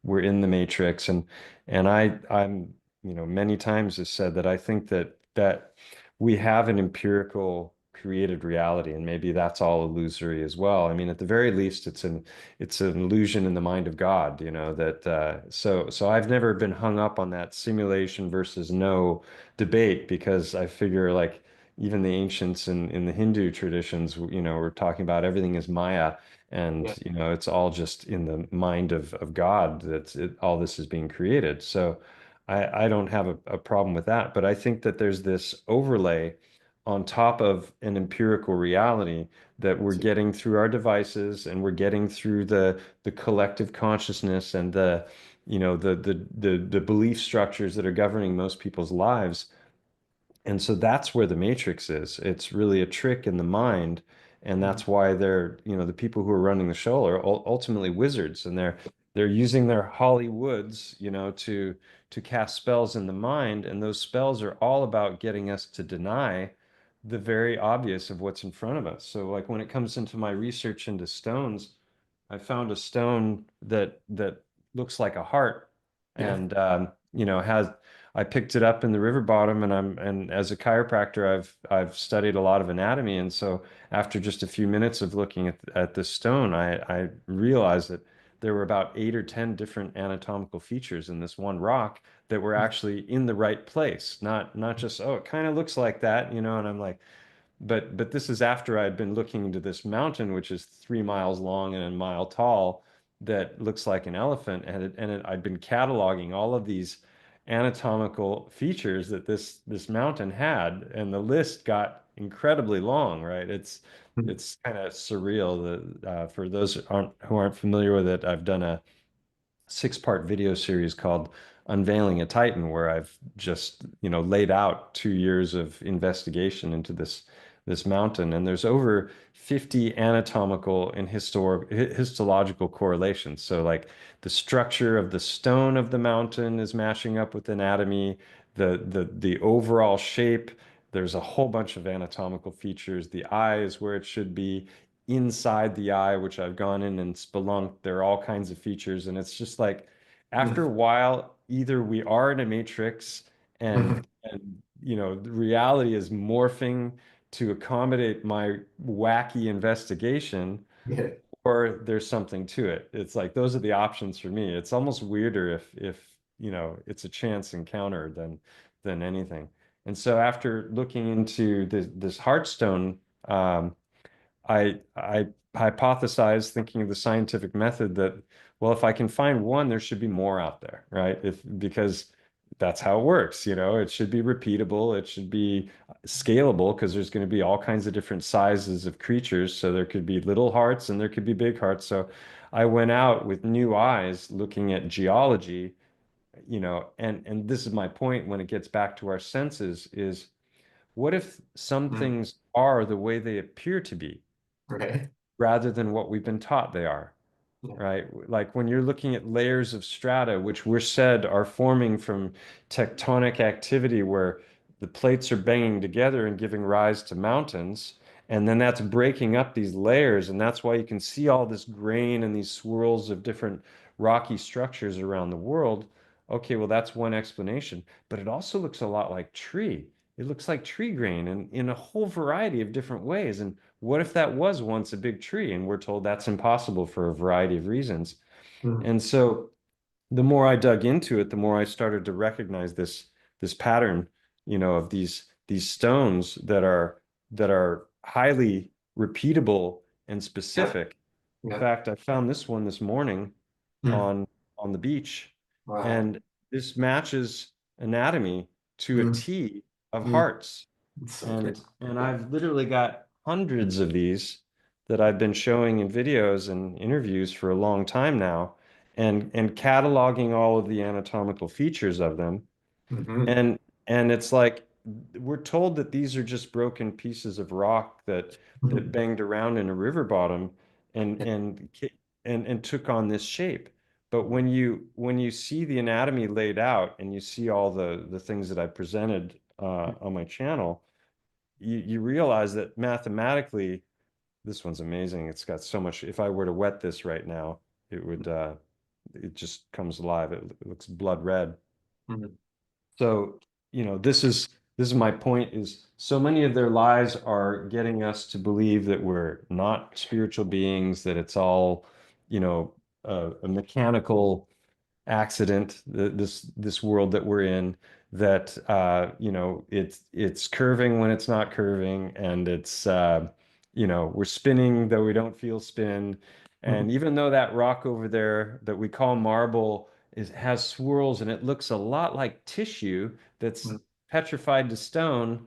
we're in the matrix. And I'm, many times have said that I think that we have an empirical created reality, and maybe that's all illusory as well. I mean, at the very least, it's an illusion in the mind of God, that so I've never been hung up on that simulation versus no debate because I figure like even the ancients in the Hindu traditions, were talking about everything is Maya Yeah. and it's all just in the mind of God all this is being created. So I don't have a problem with that, but I think that there's this overlay on top of an empirical reality that we're getting through our devices and we're getting through the collective consciousness and the belief structures that are governing most people's lives. And so that's where the matrix is. It's really a trick in the mind. And Mhm. that's why the people who are running the show are ultimately wizards, and they're using their Hollywoods, to cast spells in the mind. And those spells are all about getting us to deny the very obvious of what's in front of us. So like when it comes into my research into stones, I found a stone that looks like a heart, Yeah. and has I picked it up in the river bottom, and as a chiropractor, I've studied a lot of anatomy, and so after just a few minutes of looking at this stone, I realized that there were about 8 or 10 different anatomical features in this one rock that were actually in the right place, not just, oh, it kind of looks like that, and I'm like, but this is after I'd been looking into this mountain, which is 3 miles long and a mile tall, that looks like an elephant, I'd been cataloging all of these anatomical features that this mountain had, and the list got incredibly long, right? It's kind of surreal. That for those who aren't familiar with it, I've done a 6-part video series called Unveiling a Titan, where I've just, laid out 2 years of investigation into this mountain. And there's over 50 anatomical and histological correlations. So like the structure of the stone of the mountain is matching up with anatomy, the overall shape. There's a whole bunch of anatomical features. The eye is where it should be, inside the eye, which I've gone in and spelunked. There are all kinds of features, and it's just like after a while, either we are in a matrix and the reality is morphing to accommodate my wacky investigation, Yeah. or there's something to it. It's like those are the options for me. It's almost weirder if it's a chance encounter than anything. And so after looking into this Heartstone, um, I hypothesized, thinking of the scientific method, that, well, if I can find one, there should be more out there, right? If because that's how it works, it should be repeatable, it should be scalable, because there's going to be all kinds of different sizes of creatures. So there could be little hearts and there could be big hearts. So I went out with new eyes looking at geology, and this is my point when it gets back to our senses is, what if some Mm. things are the way they appear to be Right. rather than what we've been taught they are, Yeah. right? Like when you're looking at layers of strata, which we're said are forming from tectonic activity where the plates are banging together and giving rise to mountains. And then that's breaking up these layers. And that's why you can see all this grain and these swirls of different rocky structures around the world. Okay, well, that's one explanation. But it also looks a lot like tree. It looks like tree grain in a whole variety of different ways. And what if that was once a big tree? And we're told that's impossible for a variety of reasons. Mm. And so the more I dug into it, the more I started to recognize this pattern, of these stones that are highly repeatable and Yeah. specific. In Yeah. fact, I found this one this morning Mm. on on the beach, Wow. and this matches anatomy to a Mm. T of Mm. hearts. It's so good. And I've literally got hundreds of these that I've been showing in videos and interviews for a long time now, and cataloging all of the anatomical features of them. Hmm. And and it's like we're told that these are just broken pieces of rock that Hmm. banged around in a river bottom and Yeah. and and took on this shape. But when you see the anatomy laid out and you see all the things that I presented on my channel, you realize that mathematically this one's amazing. It's got so much. If I were to wet this right now, it just comes alive. It looks blood red. Mhm. So, this is my point, is so many of their lies are getting us to believe that we're not spiritual beings, that it's all, a mechanical accident, this world that we're in, that it's curving when it's not curving, and it's we're spinning though we don't feel spin. And Mhm. even though that rock over there that we call marble has swirls and it looks a lot like tissue that's Mhm. petrified to stone,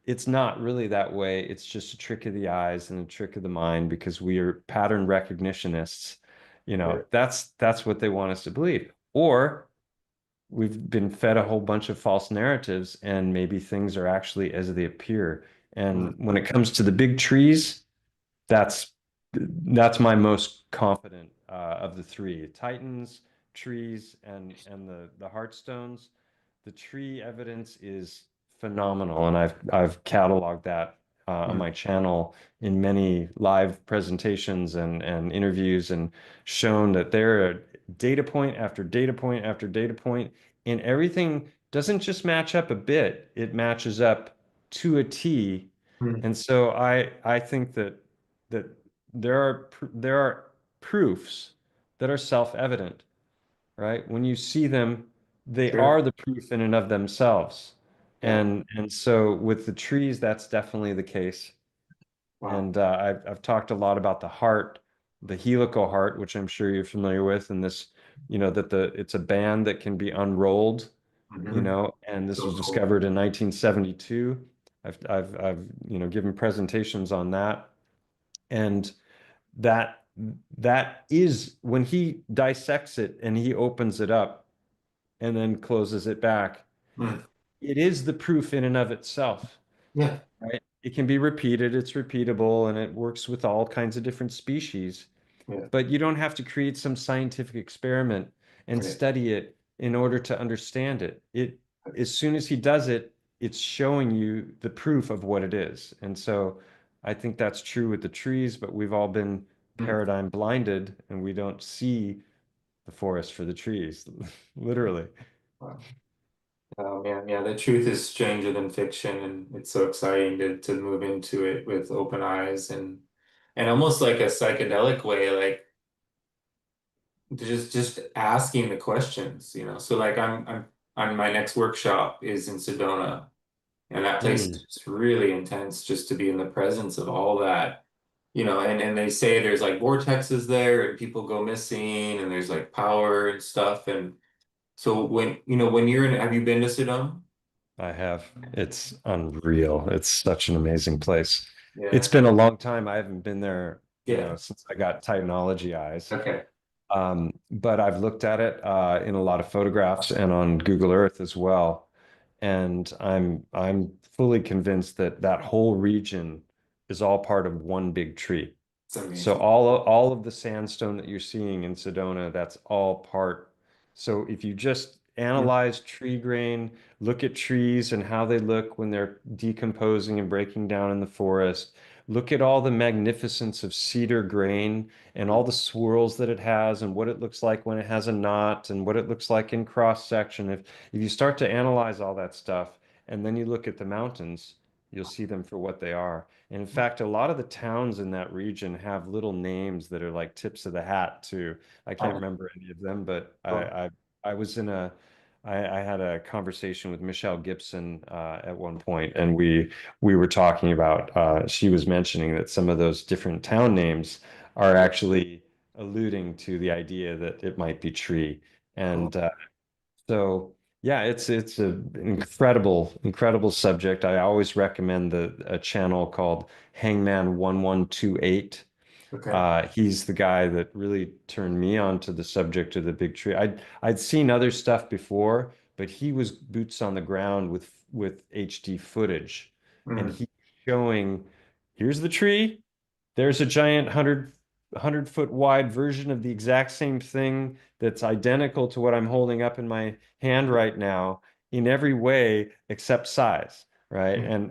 it's not really that way. It's just a trick of the eyes and a trick of the mind, because we are pattern recognitionists. Right. That's what they want us to believe. Or we've been fed a whole bunch of false narratives, and maybe things are actually as they appear. And Mhm. when it comes to the big trees, that's that's my most confident of the three: Titans, trees, and the Heartstones. The tree evidence is phenomenal, and I've cataloged that on Mhm. my channel in many live presentations and interviews, and shown that there are data point after data point after data point, and everything doesn't just match up a bit; it matches up to a T. Mhm. And so I think that there are proofs that are self-evident, right? When you see them, they Sure. are the proof in and of themselves. Yeah. And so with the trees, that's definitely the case. Wow. And I've talked a lot about the heart, the helical heart, which I'm sure you're familiar with, and this, that it's a band that can be unrolled, Hmm. and this So was cool. discovered in 1972. I've given presentations on that, and that that is when he dissects it and he opens it up and then closes it back. Mm. It is the proof in and of itself, Yeah. right? It can be repeated, it's repeatable, and it works with all kinds of different species. Yeah. But you don't have to create some scientific experiment and Right. study it in order to understand it. As soon as he does it, it's showing you the proof of what it is. And so I think that's true with the trees, but we've all been Mm. paradigm blinded and we don't see the forest for the trees, literally. Wow. Oh man, yeah, the truth is stranger than fiction, and it's so exciting to move into it with open eyes. And and almost like a psychedelic way, like just asking the questions, you know. So like I'm my next workshop is in Sedona, and that place Mm. is really intense just to be in the presence of all that, you know, and they say there's like vortexes there and people go missing and there's like power and stuff. And so when, you know, when you're in, have you been to Sedona? I have. It's unreal. It's such an amazing place. It's Yeah. been a long time. I haven't been there, Yeah. since I got Titanology eyes. Okay. But I've looked at it in a lot of photographs and on Google Earth as well. And I'm fully convinced that that whole region is all part of one big tree. It's So amazing. all of the sandstone that you're seeing in Sedona, that's all part. So if you just Mm, analyze tree grain, look at trees and how they look when they're decomposing and breaking down in the forest, look at all the magnificence of cedar grain and mm, all the swirls that it has and what it looks like when it has a knot and what it looks like in cross section. If you start to analyze all that stuff and then you look at the mountains, you'll see them for what they are. And in fact, a lot of the towns in that region have little names that are like tips of the hat too. I can't oh, remember any of them, but cool. I was in I had a conversation with Michelle Gibson at one point, and we were talking about she was mentioning that some of those different town names are Yeah, actually alluding to the idea that it might be tree. cool. And so yeah, it's an incredible subject. I always recommend a channel called Hangman 1128. Okay. He's the guy that really turned me on to the subject of the big tree. I'd seen other stuff before, but he was boots on the ground with HD footage, and Mm, he showing here's the tree, there's a giant 100 foot wide version of the exact same thing that's identical to what I'm holding up in my hand right now in every way except size, right? mm,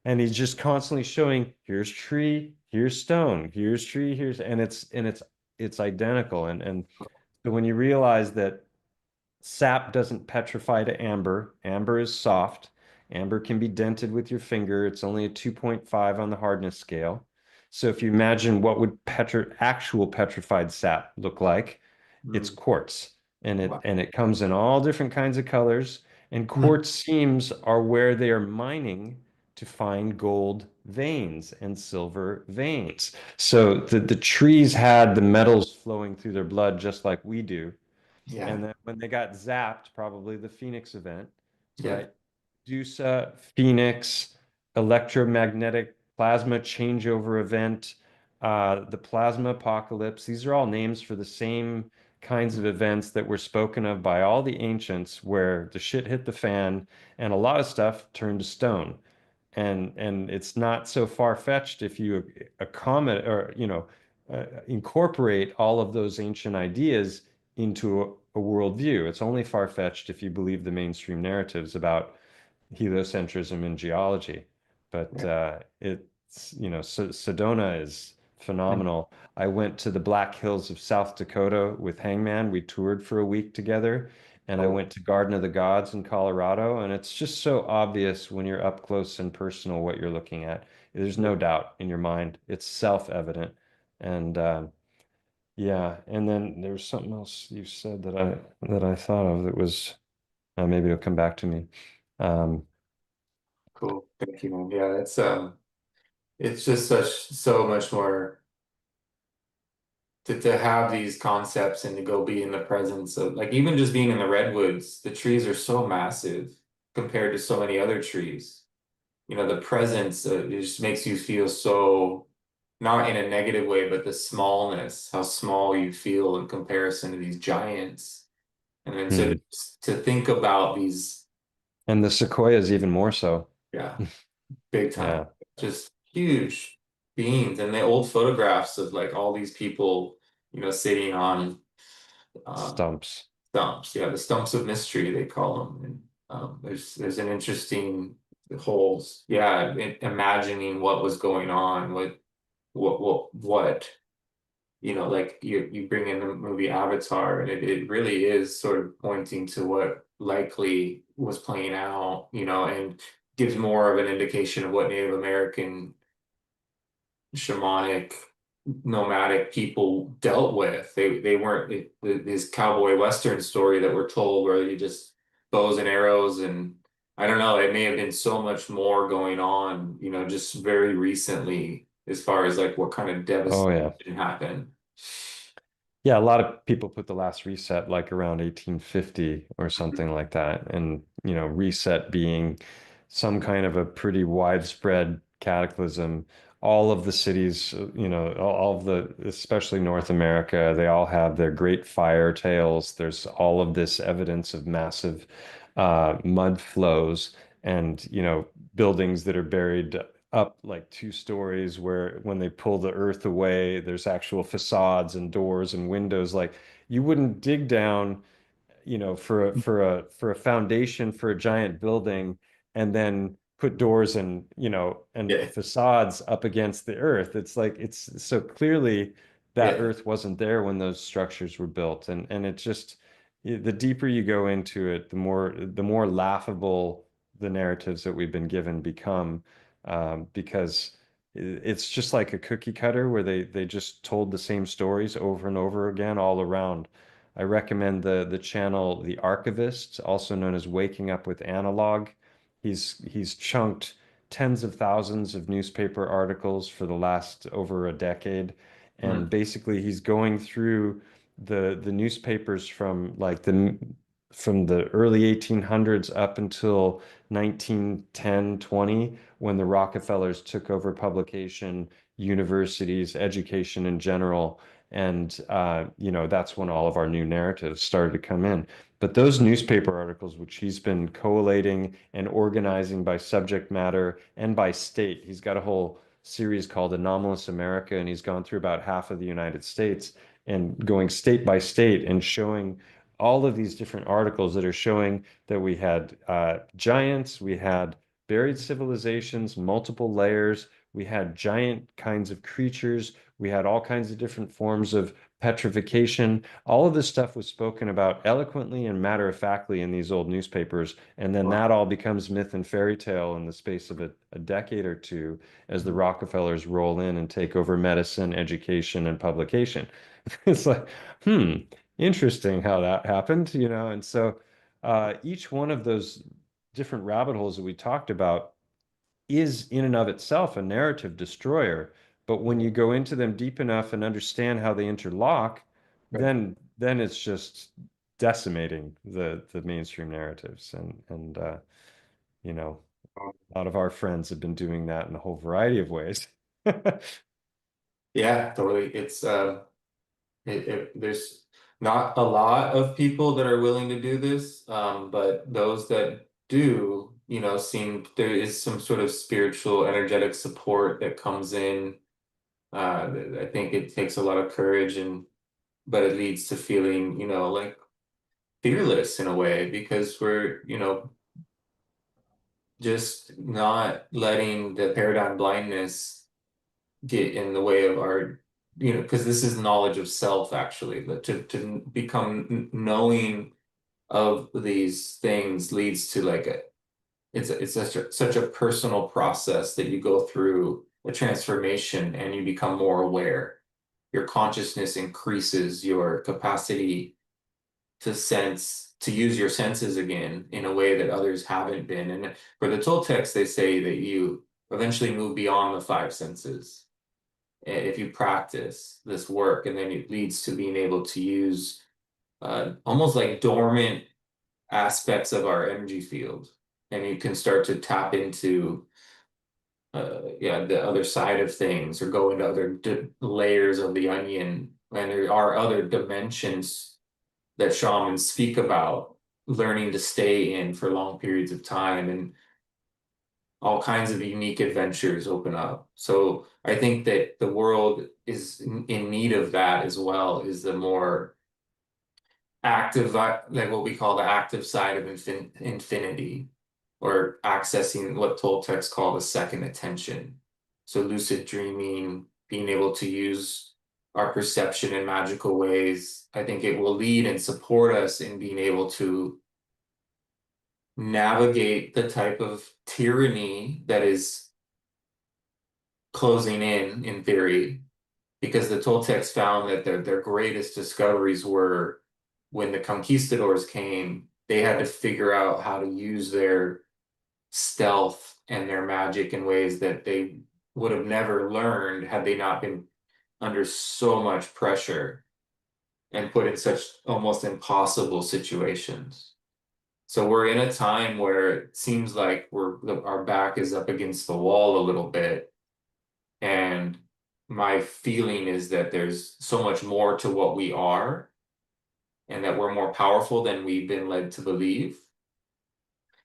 And he's just constantly showing here's tree, here's stone, here's tree, here's and it's identical. And so when you realize that sap doesn't petrify to amber. Amber is soft. Amber can be dented with your finger. It's only a 2.5 on the hardness scale. So if you imagine what would actual petrified sap look like, it's mm. quartz. Wow. And it comes in all different kinds of colors. And Mm, quartz seams are where they are mining to find gold veins and silver veins. So the trees had the metals flowing through their blood just like we do. yeah. And then when they got zapped, probably the Phoenix event, Yeah. right? Medusa, Phoenix, electromagnetic plasma changeover event, the plasma apocalypse. These are all names for the same kinds of events that were spoken of by all the ancients where the shit hit the fan and a lot of stuff turned to stone. And it's not so far-fetched if you accommodate or incorporate all of those ancient ideas into a worldview. It's only far-fetched if you believe the mainstream narratives about heliocentrism and geology. But Yeah. it's, Sedona is Mm, phenomenal. I went to the Black Hills of South Dakota with Hangman. We toured for a week together. And I cool. went to Garden of the Gods in Colorado. And it's just so obvious when you're up close and personal what you're looking at. There's Yeah. no doubt in your mind. It's self-evident. And yeah, and then there was something else you said that I thought of that was maybe it'll come back to me. Um, Cool. Thank you, man. Yeah, it's just so much more to have these concepts and to go be in the presence of like even just being in the redwoods, the trees are so massive compared to so many other trees. You know, the presence it just makes you feel so not in a negative way, but the smallness, how small you feel in comparison to these giants. And then so hmm. to think about these, And the sequoias even more so. yeah, big time, Yeah, just huge beings. And the old photographs of like all these people, you know, sitting on um, stumps. stumps. Yeah, the stumps of mystery they call them. And there's an interesting holes. Yeah, imagining what was going on, what you know, like you bring in the movie Avatar, and it really is sort of pointing to what likely was playing out, you know, and gives more of an indication of what Native American shamanic nomadic people dealt with. They weren't this cowboy western story that we're told where you just bows and arrows, and I don't know, it may have been so much more going on, just very recently as far as like what kind of Oh yeah. devastation happened. Yeah, a lot of people put the last reset like around 1850 or Mhm. something like that. And, reset being some kind of a pretty widespread cataclysm. All of the cities, all of the, especially North America, they all have their great fire tales. There's all of this evidence of massive mud flows and, buildings that are buried up like 2 stories where when they pull the earth away, there's actual facades and doors and windows. Like you wouldn't dig down, for a foundation for a giant building and then put doors and Yeah, facades up against the earth. It's like it's so clearly that yeah. earth wasn't there when those structures were built. And it just the deeper you go into it, the more laughable the narratives that we've been given become, because it's just like a cookie cutter where they just told the same stories over and over again all around. I recommend the channel The Archivist, also known as Waking Up with Analog. He's chunked tens of thousands of newspaper articles for the last over a decade, and Mm, basically he's going through the newspapers from the early 1800s up until 1910, 20, when the Rockefellers took over publication, universities, education in general. And, that's when all of our new narratives started to come in. But those newspaper articles, which he's been collating and organizing by subject matter and by state, he's got a whole series called Anomalous America, and he's gone through about half of the United States and going state by state and showing all of these different articles that are showing that we had giants, we had buried civilizations, multiple layers, we had giant kinds of creatures, we had all kinds of different forms of petrification. All of this stuff was spoken about eloquently and matter-of-factly in these old newspapers. And then that wow. all becomes myth and fairy tale in the space of a decade or two as the Rockefellers roll in and take over medicine, education, and publication. It's like, interesting how that happened, And so each one of those different rabbit holes that we talked about is in and of itself a narrative destroyer. But when you go into them deep enough and understand how they interlock, then it's just decimating the mainstream narratives. And you know, a lot of our friends have been doing that in a whole variety of ways. Yeah, totally. There's not a lot of people that are willing to do this, but those that do, seem there is some sort of spiritual, energetic support that comes in. I think it takes a lot of courage, but it leads to feeling, like fearless in a way because we're, just not letting the paradigm blindness get in the way of our, because this is knowledge of self actually, but to become knowing of these things leads to like it's such a personal process that you go through a transformation and you become more aware. Your consciousness increases your capacity to use your senses again in a way that others haven't been. And for the Toltecs, they say that you eventually move beyond the five senses if you practice this work, and then it leads to being able to use almost like dormant aspects of our energy field, and you can start to tap into yeah, the other side of things or go into other layers of the onion. And there are other dimensions that shamans speak about learning to stay in for long periods of time, and all kinds of unique adventures open up. So I think that the world is in need of that as well, is the more active, like what we call the active side of infinity, or accessing what Toltecs call the second attention. So lucid dreaming, being able to use our perception in magical ways, I think it will lead and support us in being able to navigate the type of tyranny that is closing in theory, because the Toltecs found that their greatest discoveries were when the conquistadors came, they had to figure out how to use their stealth and their magic in ways that they would have never learned had they not been under so much pressure and put in such almost impossible situations. So we're in a time where it seems like our back is up against the wall a little bit. And my feeling is that there's so much more to what we are and that we're more powerful than we've been led to believe.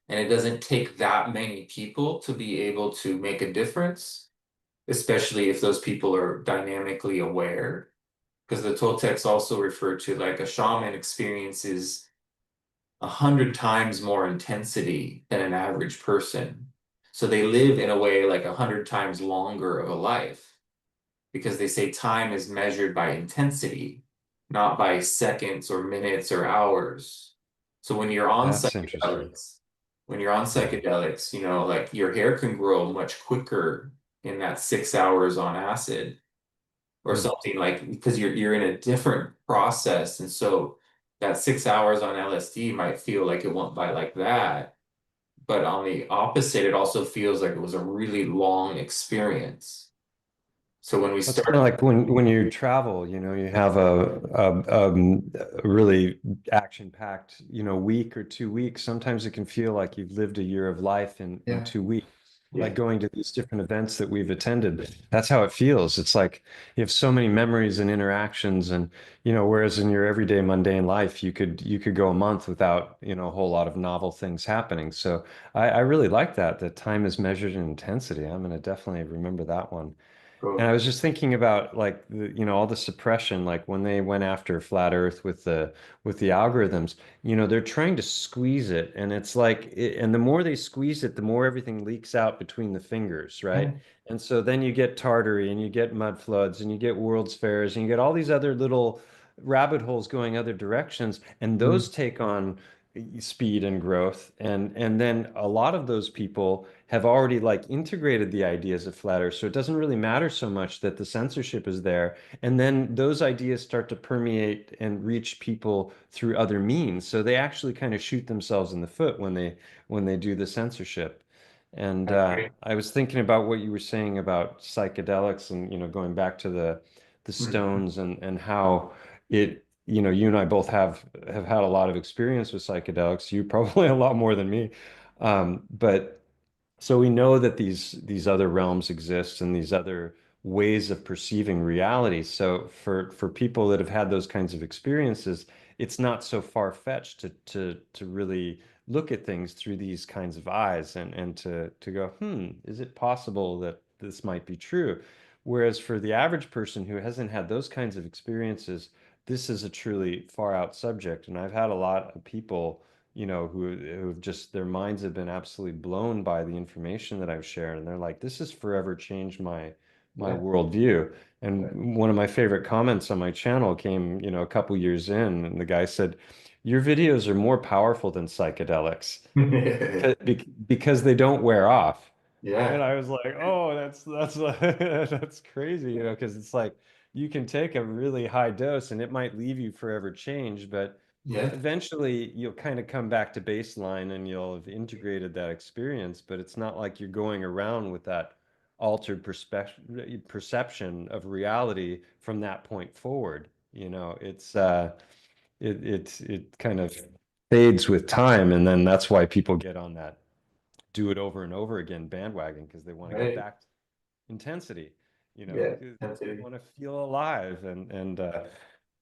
And it doesn't take that many people to be able to make a difference, especially if those people are dynamically aware. Because the Toltecs also refer to like a shaman experiences 100 times more intensity than an average person. So they live in a way like 100 times longer of a life because they say time is measured by intensity, not by seconds or minutes or hours. So That's interesting. when you're on Yeah. psychedelics, like your hair can grow much quicker in that 6 hours on acid or Hmm. something like because you're in a different process. And so that 6 hours on LSD might feel like it went by like that. But on the opposite, it also feels like it was a really long experience. So when we It's kind of start, like when you travel, you have a really action-packed, week or 2 weeks. Sometimes it can feel like you've lived a year of life in yeah, 2 weeks, like yeah, going to these different events that we've attended. That's how it feels. It's like you have so many memories and interactions, and whereas in your everyday mundane life, you could go a month without, a whole lot of novel things happening. So I really like that time is measured in intensity. I'm going to definitely remember that one. And cool. I was just thinking about like all the suppression, like when they went after flat Earth with the algorithms, they're trying to squeeze it, and it's like, and the more they squeeze it, the more everything leaks out between the fingers, Yeah, right? And so then you get Tartary, and you get mud floods, and you get World's Fairs, and you get all these other little rabbit holes going other directions, and mhm, those take on speed and growth, and then a lot of those people have already like integrated the ideas of flat earth, so it doesn't really matter so much that the censorship is there, and then those ideas start to permeate and reach people through other means, so they actually kind of shoot themselves in the foot when they do the censorship. And I agree. I was thinking about what you were saying about psychedelics, and going back to the Mhm. stones, and how it, you and I both have had a lot of experience with psychedelics. You probably a lot more than me. But so we know that these other realms exist, and these other ways of perceiving reality. So for people that have had those kinds of experiences, it's not so far-fetched to really look at things through these kinds of eyes, and to go, is it possible that this might be true? Whereas for the average person who hasn't had those kinds of experiences, this is a truly far out subject. And I've had a lot of people, who've just, their minds have been absolutely blown by the information that I've shared. And they're like, this has forever changed my Yeah. worldview. And one of my favorite comments on my channel came, a couple years in, and the guy said, your videos are more powerful than psychedelics because they don't wear off. And Yeah. I was like, oh, that's that's crazy, because it's like you can take a really high dose and it might leave you forever changed, but Yeah. eventually you'll kind of come back to baseline and you'll have integrated that experience, but it's not like you're going around with that altered perception of reality from that point forward. It kind of fades with time, and then that's why people get on that do it over and over again bandwagon, because they want to get Right. back to intensity, Yeah. 'cause That's they it. want to feel alive. And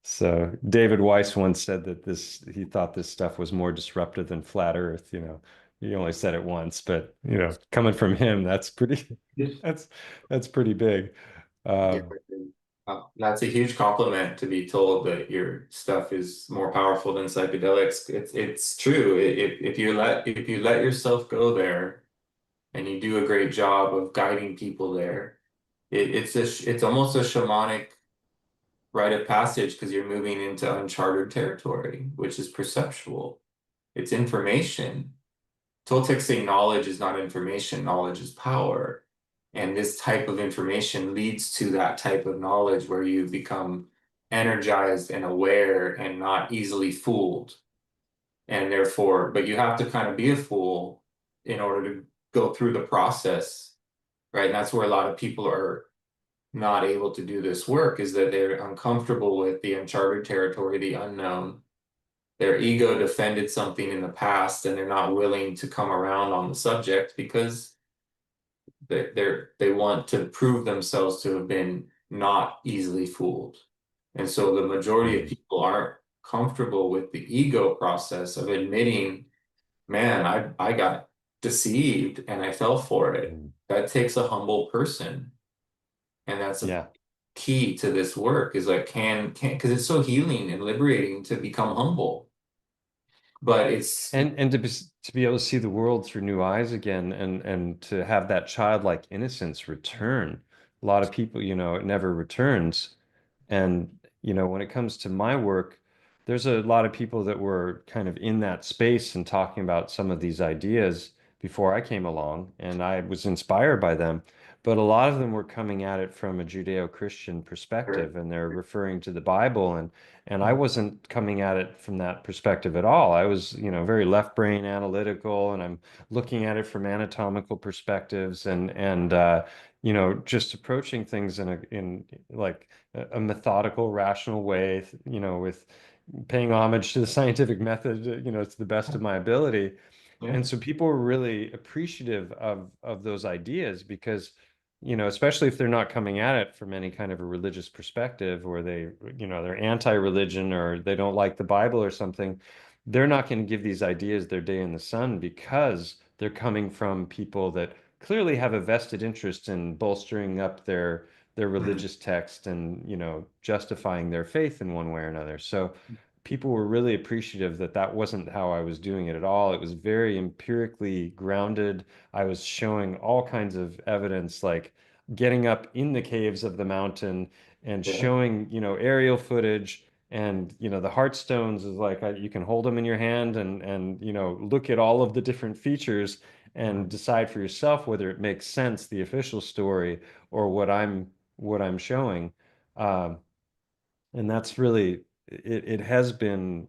so David Weiss once said that he thought this stuff was more disruptive than flat Earth. He only said it once, but coming from him, that's pretty that's that's pretty big. Yeah. Um, That's a huge compliment to be told that your stuff is more powerful than psychedelics. It's true. If you let yourself go there and you do a great job of guiding people there, it's almost a shamanic rite of passage because you're moving into uncharted territory, which is perceptual. It's information. Toltecs say knowledge is not information, knowledge is power. And this type of information leads to that type of knowledge where you become energized and aware and not easily fooled. And therefore, but you have to kind of be a fool in order to go through the process, right? And that's where a lot of people are not able to do this work, is that they're uncomfortable with the uncharted territory, the unknown. Their ego defended something in the past and they're not willing to come around on the subject because they want to prove themselves to have been not easily fooled. And so the majority of Mm. people aren't comfortable with the ego process of admitting, man, I got deceived and I fell for it. Mm. That takes a humble person. And that's a Yeah. key to this work, is like can because it's so healing and liberating to become humble. But it's And to be able to see the world through new eyes again, and to have that childlike innocence return. A lot of people, it never returns. And, when it comes to my work, there's a lot of people that were kind of in that space and talking about some of these ideas before I came along, and I was inspired by them. But a lot of them were coming at it from a Judeo-Christian perspective, and they're referring to the Bible, and I wasn't coming at it from that perspective at all. I was, very left brain analytical, and I'm looking at it from anatomical perspectives, and just approaching things in like a methodical, rational way, with paying homage to the scientific method, to the best of my ability. yeah. And so people were really appreciative of those ideas because, especially if they're not coming at it from any kind of a religious perspective, or they're anti-religion, or they don't like the Bible or something, they're not going to give these ideas their day in the sun because they're coming from people that clearly have a vested interest in bolstering up their Mm. religious text and, justifying their faith in one way or another. So people were really appreciative that that wasn't how I was doing it at all. It was very empirically grounded. I was showing all kinds of evidence, like getting up in the caves of the mountain and Yeah. showing, aerial footage. And, the heart stones is like you can hold them in your hand and look at all of the different features and Mm. decide for yourself whether it makes sense, the official story, or what I'm showing. Um, and that's really it has been,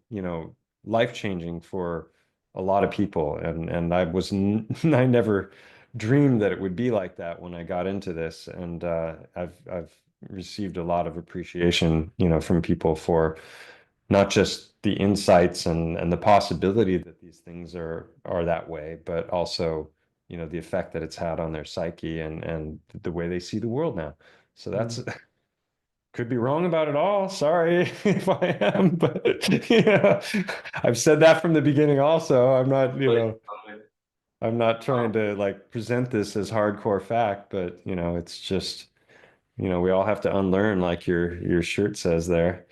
life-changing for a lot of people. And I never dreamed that it would be like that when I got into this. And I've received a lot of appreciation, from people for not just the insights and the possibility that these things are that way, but also, the effect that it's had on their psyche and the way they see the world now. So Mm. that's could be wrong about it all. Sorry if I am, but I've said that from the beginning also. Like, I'm not trying um, to like present this as hardcore fact, but it's just, we all have to unlearn like your shirt says there,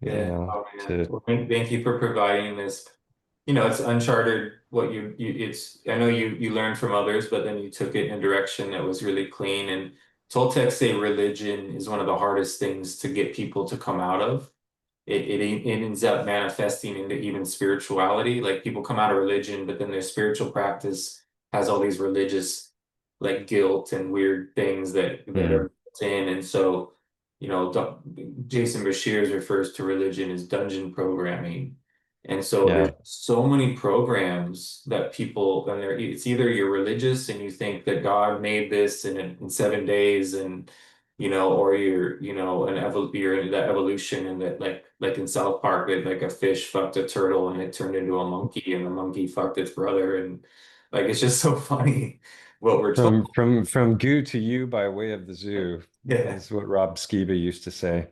yeah. Oh man. to Well, thank you for providing this. It's uncharted what it's I know you learned from others, but then you took it in a direction that was really clean. And Toltec say religion is one of the hardest things to get people to come out of. It ends up manifesting into even spirituality. Like people come out of religion, but then their spiritual practice has all these religious like guilt and weird things that Mm, are built in. And so, Jason Bashir refers to religion as dungeon programming. And so there's yeah. so many programs that people, and it's either you're religious and you think that God made this in 7 days, and or you're, you're into that evolution, and that like in South Park, that like a fish fucked a turtle and it turned into a monkey, and the monkey fucked its brother, and like it's just so funny what we're told. From goo to you by way of the zoo Yeah, is what Rob Skiba used to say.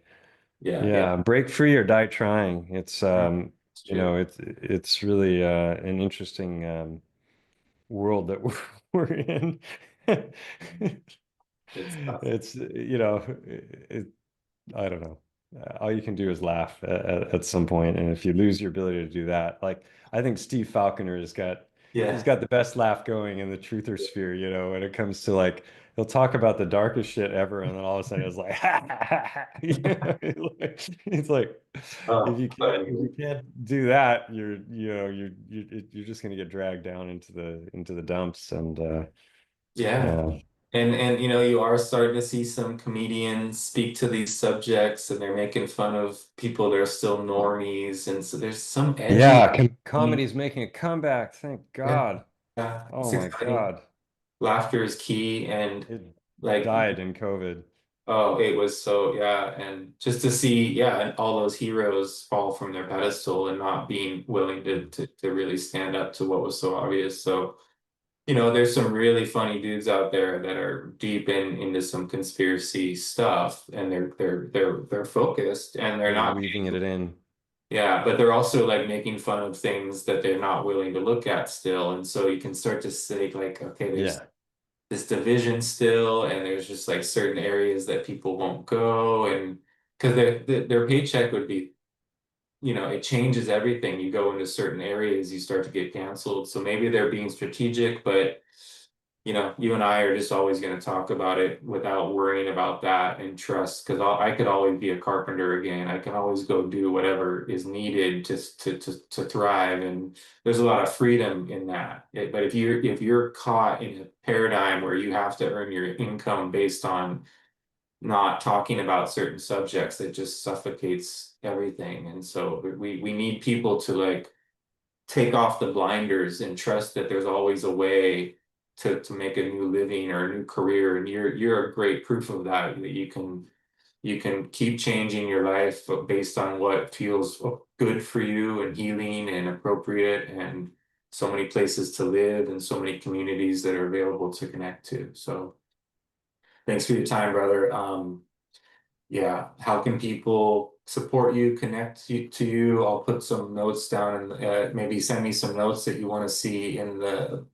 yeah, yeah. Yeah, break free or die trying. It's Mm, it's true. it's really an interesting world that we're in. It's tough. It's I don't know. All you can do is laugh at some point, and if you lose your ability to do that, like I think Steve Falconer he's Yeah. got the best laugh going in the truther sphere, when it comes to like he'll talk about the darkest shit ever, and then all of a sudden it's like, ha, ha, ha, ha. It's like if you But can't do that, you're just gonna get dragged down into the dumps, and yeah. yeah. And you know, you are starting to see some comedians speak to these subjects, and they're making fun of people that are still normies, and so there's some edgy. Yeah, comedy's making a comeback. Thank Yeah, God. yeah, Oh it's my exciting. God. Laughter is key, and It like, died in COVID. oh, it was so, yeah, and just to see, yeah, and all those heroes fall from their pedestal and not being willing to really stand up to what was so obvious. So, you know, there's some really funny dudes out there that are deep into some conspiracy stuff, and they're focused, and they're They're not, weaving it in. yeah, but they're also like making fun of things that they're not willing to look at still, and so you can start to say like, okay, there's Yeah. this division still, and there's just like certain areas that people won't go, and because their paycheck would be, you know, it changes everything. You go into certain areas, you start to get canceled. So maybe they're being strategic, but you know, you and I are just always going to talk about it without worrying about that, and trust, because I could always be a carpenter again. I can always go do whatever is needed to thrive, and there's a lot of freedom in that. But if you're caught in a paradigm where you have to earn your income based on not talking about certain subjects, it just suffocates everything. And so we need people to like take off the blinders and trust that there's always a way to make a new living or a new career. And you're a great proof of that, that you can keep changing your life based on what feels good for you and healing and appropriate, and so many places to live and so many communities that are available to connect to. So thanks for your time, brother. Yeah, how can people support you, connect to you? I'll put some notes down, and maybe send me some notes that you want to see in the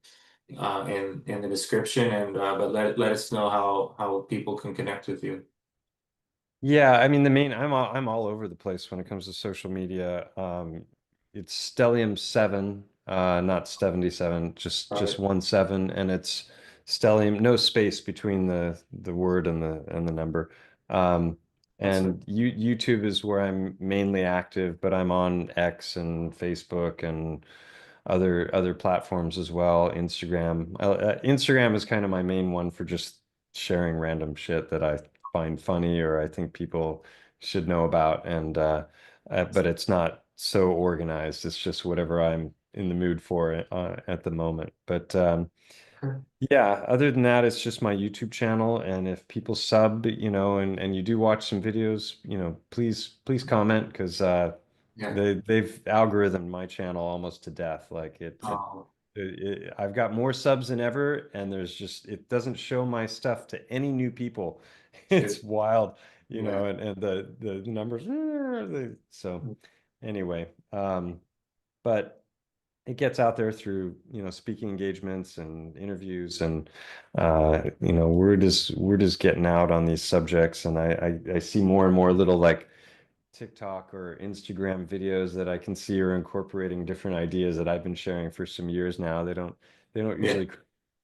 description, and but let us know how people can connect with you. Yeah, I mean I'm all over the place when it comes to social media. It's Stellium 7, not 77, All just right. 1 7, and it's Stellium, no space between the word and the number. Um, Awesome. and YouTube is where I'm mainly active, but I'm on X and Facebook and other platforms as well. Instagram is kind of my main one for just sharing random shit that I find funny or I think people should know about. And but it's not so organized. It's just whatever I'm in the mood for at the moment. But yeah, other than that, it's just my YouTube channel. And if people sub, and you do watch some videos, please comment because Yeah. they've algorithmed my channel almost to death. Like Oh, I've got more subs than ever, and it doesn't show my stuff to any new people. shit. It's wild, Yeah. and the numbers. So anyway, but it gets out there through, speaking engagements and interviews, and we're just getting out on these subjects, and I see more and more little like TikTok or Instagram videos that I can see are incorporating different ideas that I've been sharing for some years now. They don't Yeah. usually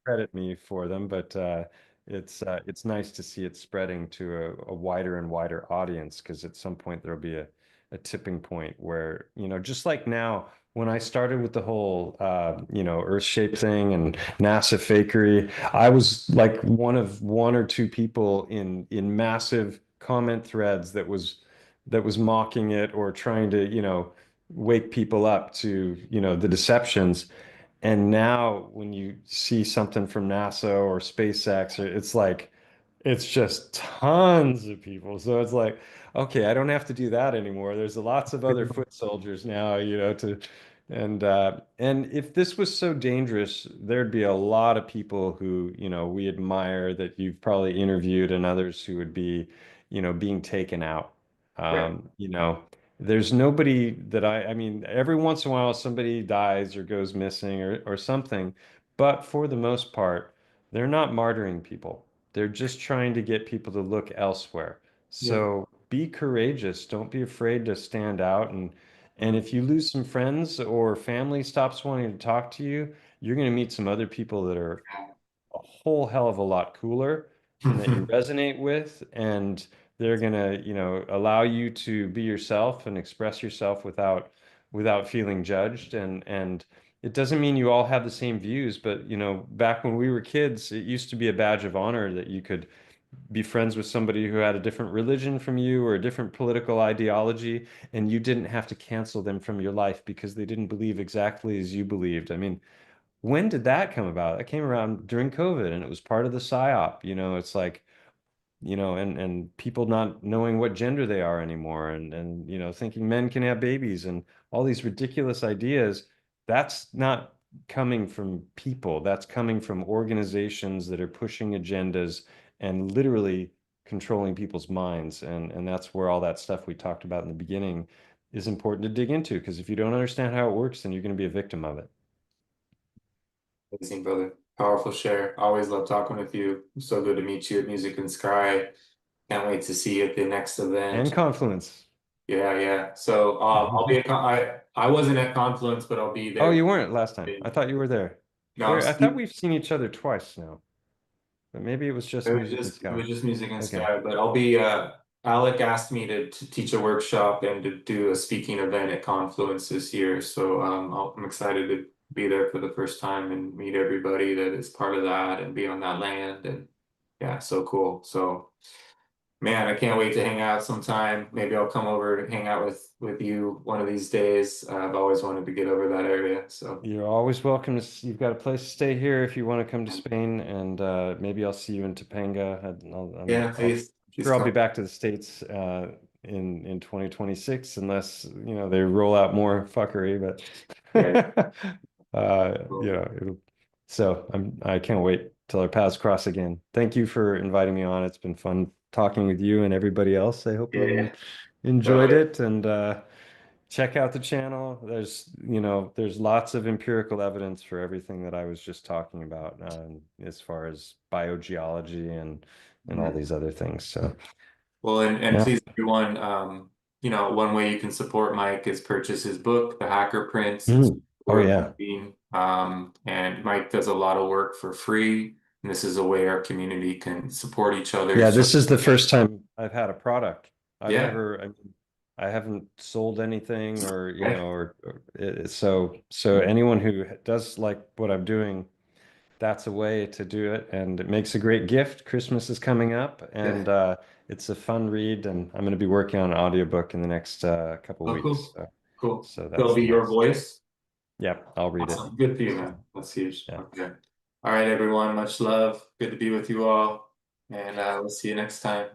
credit me for them, but it's nice to see it spreading to a wider and wider audience because at some point there'll be a tipping point where, just like now, when I started with the whole Earth shape thing and NASA fakery, I was like one of one or two people in massive comment threads that was mocking it or trying to, wake people up to, the deceptions. And now when you see something from NASA or SpaceX, it's just tons of people. So it's like, okay, I don't have to do that anymore. There's lots of other foot soldiers now, and if this was so dangerous, there'd be a lot of people who, we admire that you've probably interviewed and others who would be, being taken out. Right. There's nobody that I mean, every once in a while somebody dies or goes missing or something, but for the most part, they're not martyring people. They're just trying to get people to look elsewhere. Yeah. So be courageous. Don't be afraid to stand out. And Mm. if you lose some friends or family stops wanting to talk to you, you're going to meet some other people that are a whole hell of a lot cooler and that you resonate with. And they're going to, allow you to be yourself and express yourself without feeling judged. And it doesn't mean you all have the same views, but back when we were kids, it used to be a badge of honor that you could be friends with somebody who had a different religion from you or a different political ideology, and you didn't have to cancel them from your life because they didn't believe exactly as you believed. I mean, when did that come about? That came around during COVID, and it was part of the psyop. It's like, and people not knowing what gender they are anymore, and thinking men can have babies and all these ridiculous ideas. That's not coming from people. That's coming from organizations that are pushing agendas and literally controlling people's minds. And that's where all that stuff we talked about in the beginning is important to dig into, because if you don't understand how it works, then you're going to be a victim of it. Amazing, brother. Powerful share. Always love talking with you. So good to meet you at Music and Sky. Can't wait to see you at the next And event. Confluence. Yeah, yeah. So I'll be I wasn't at Confluence, but I'll be Oh, there. you weren't last time. I thought you were there. No, Where I thought we've seen each other twice now, but maybe it was just Music and it Sky. was just Music and Okay. Sky, but I'll be Alec asked me to teach a workshop and to do a speaking event at Confluence this year. So I'm excited to be there for the first time and meet everybody that is part of that and be on that land, and yeah, so cool. So man, I can't wait to hang out sometime. Maybe I'll come over and hang out with you one of these days. I've always wanted to get over that area. So You're always welcome you've got a place to stay here if you want to come to Spain, and maybe I'll see you in Topanga. yeah, I'll please sure I'll be come. back to the States in 2026, unless they roll out more fuckery, Yeah. but Cool. so I can't wait till our paths cross again. Thank you for inviting me on. It's been fun talking with you and everybody else. I hope you Yeah. enjoyed Totally. it, and check out the channel. There's lots of empirical evidence for everything that I was just talking about, as far as biogeology and all Mhm. these other things. So Well, and yeah. please, everyone, one way you can support Mike is purchase his book, The Hacker Prince. It's Mm. Oh worth yeah. reading. And Mike does a lot of work for free. And this is a way our community can support each other. Yeah, So this is the first time I've had a product. yeah, I mean, I haven't sold anything, or yeah, so anyone who does like what I'm doing, that's a way to do it, and it makes a great gift. Christmas is coming up, yeah. and it's a fun read, and I'm going to be working on an audiobook in the next couple Oh, weeks. cool, cool. So So it'll that's be the your next. voice. Yeah, I'll read it. Awesome. Good for you, So man. That's huge. yeah, Okay. All right, everyone. Much love. Good to be with you all. And we'll see you next time.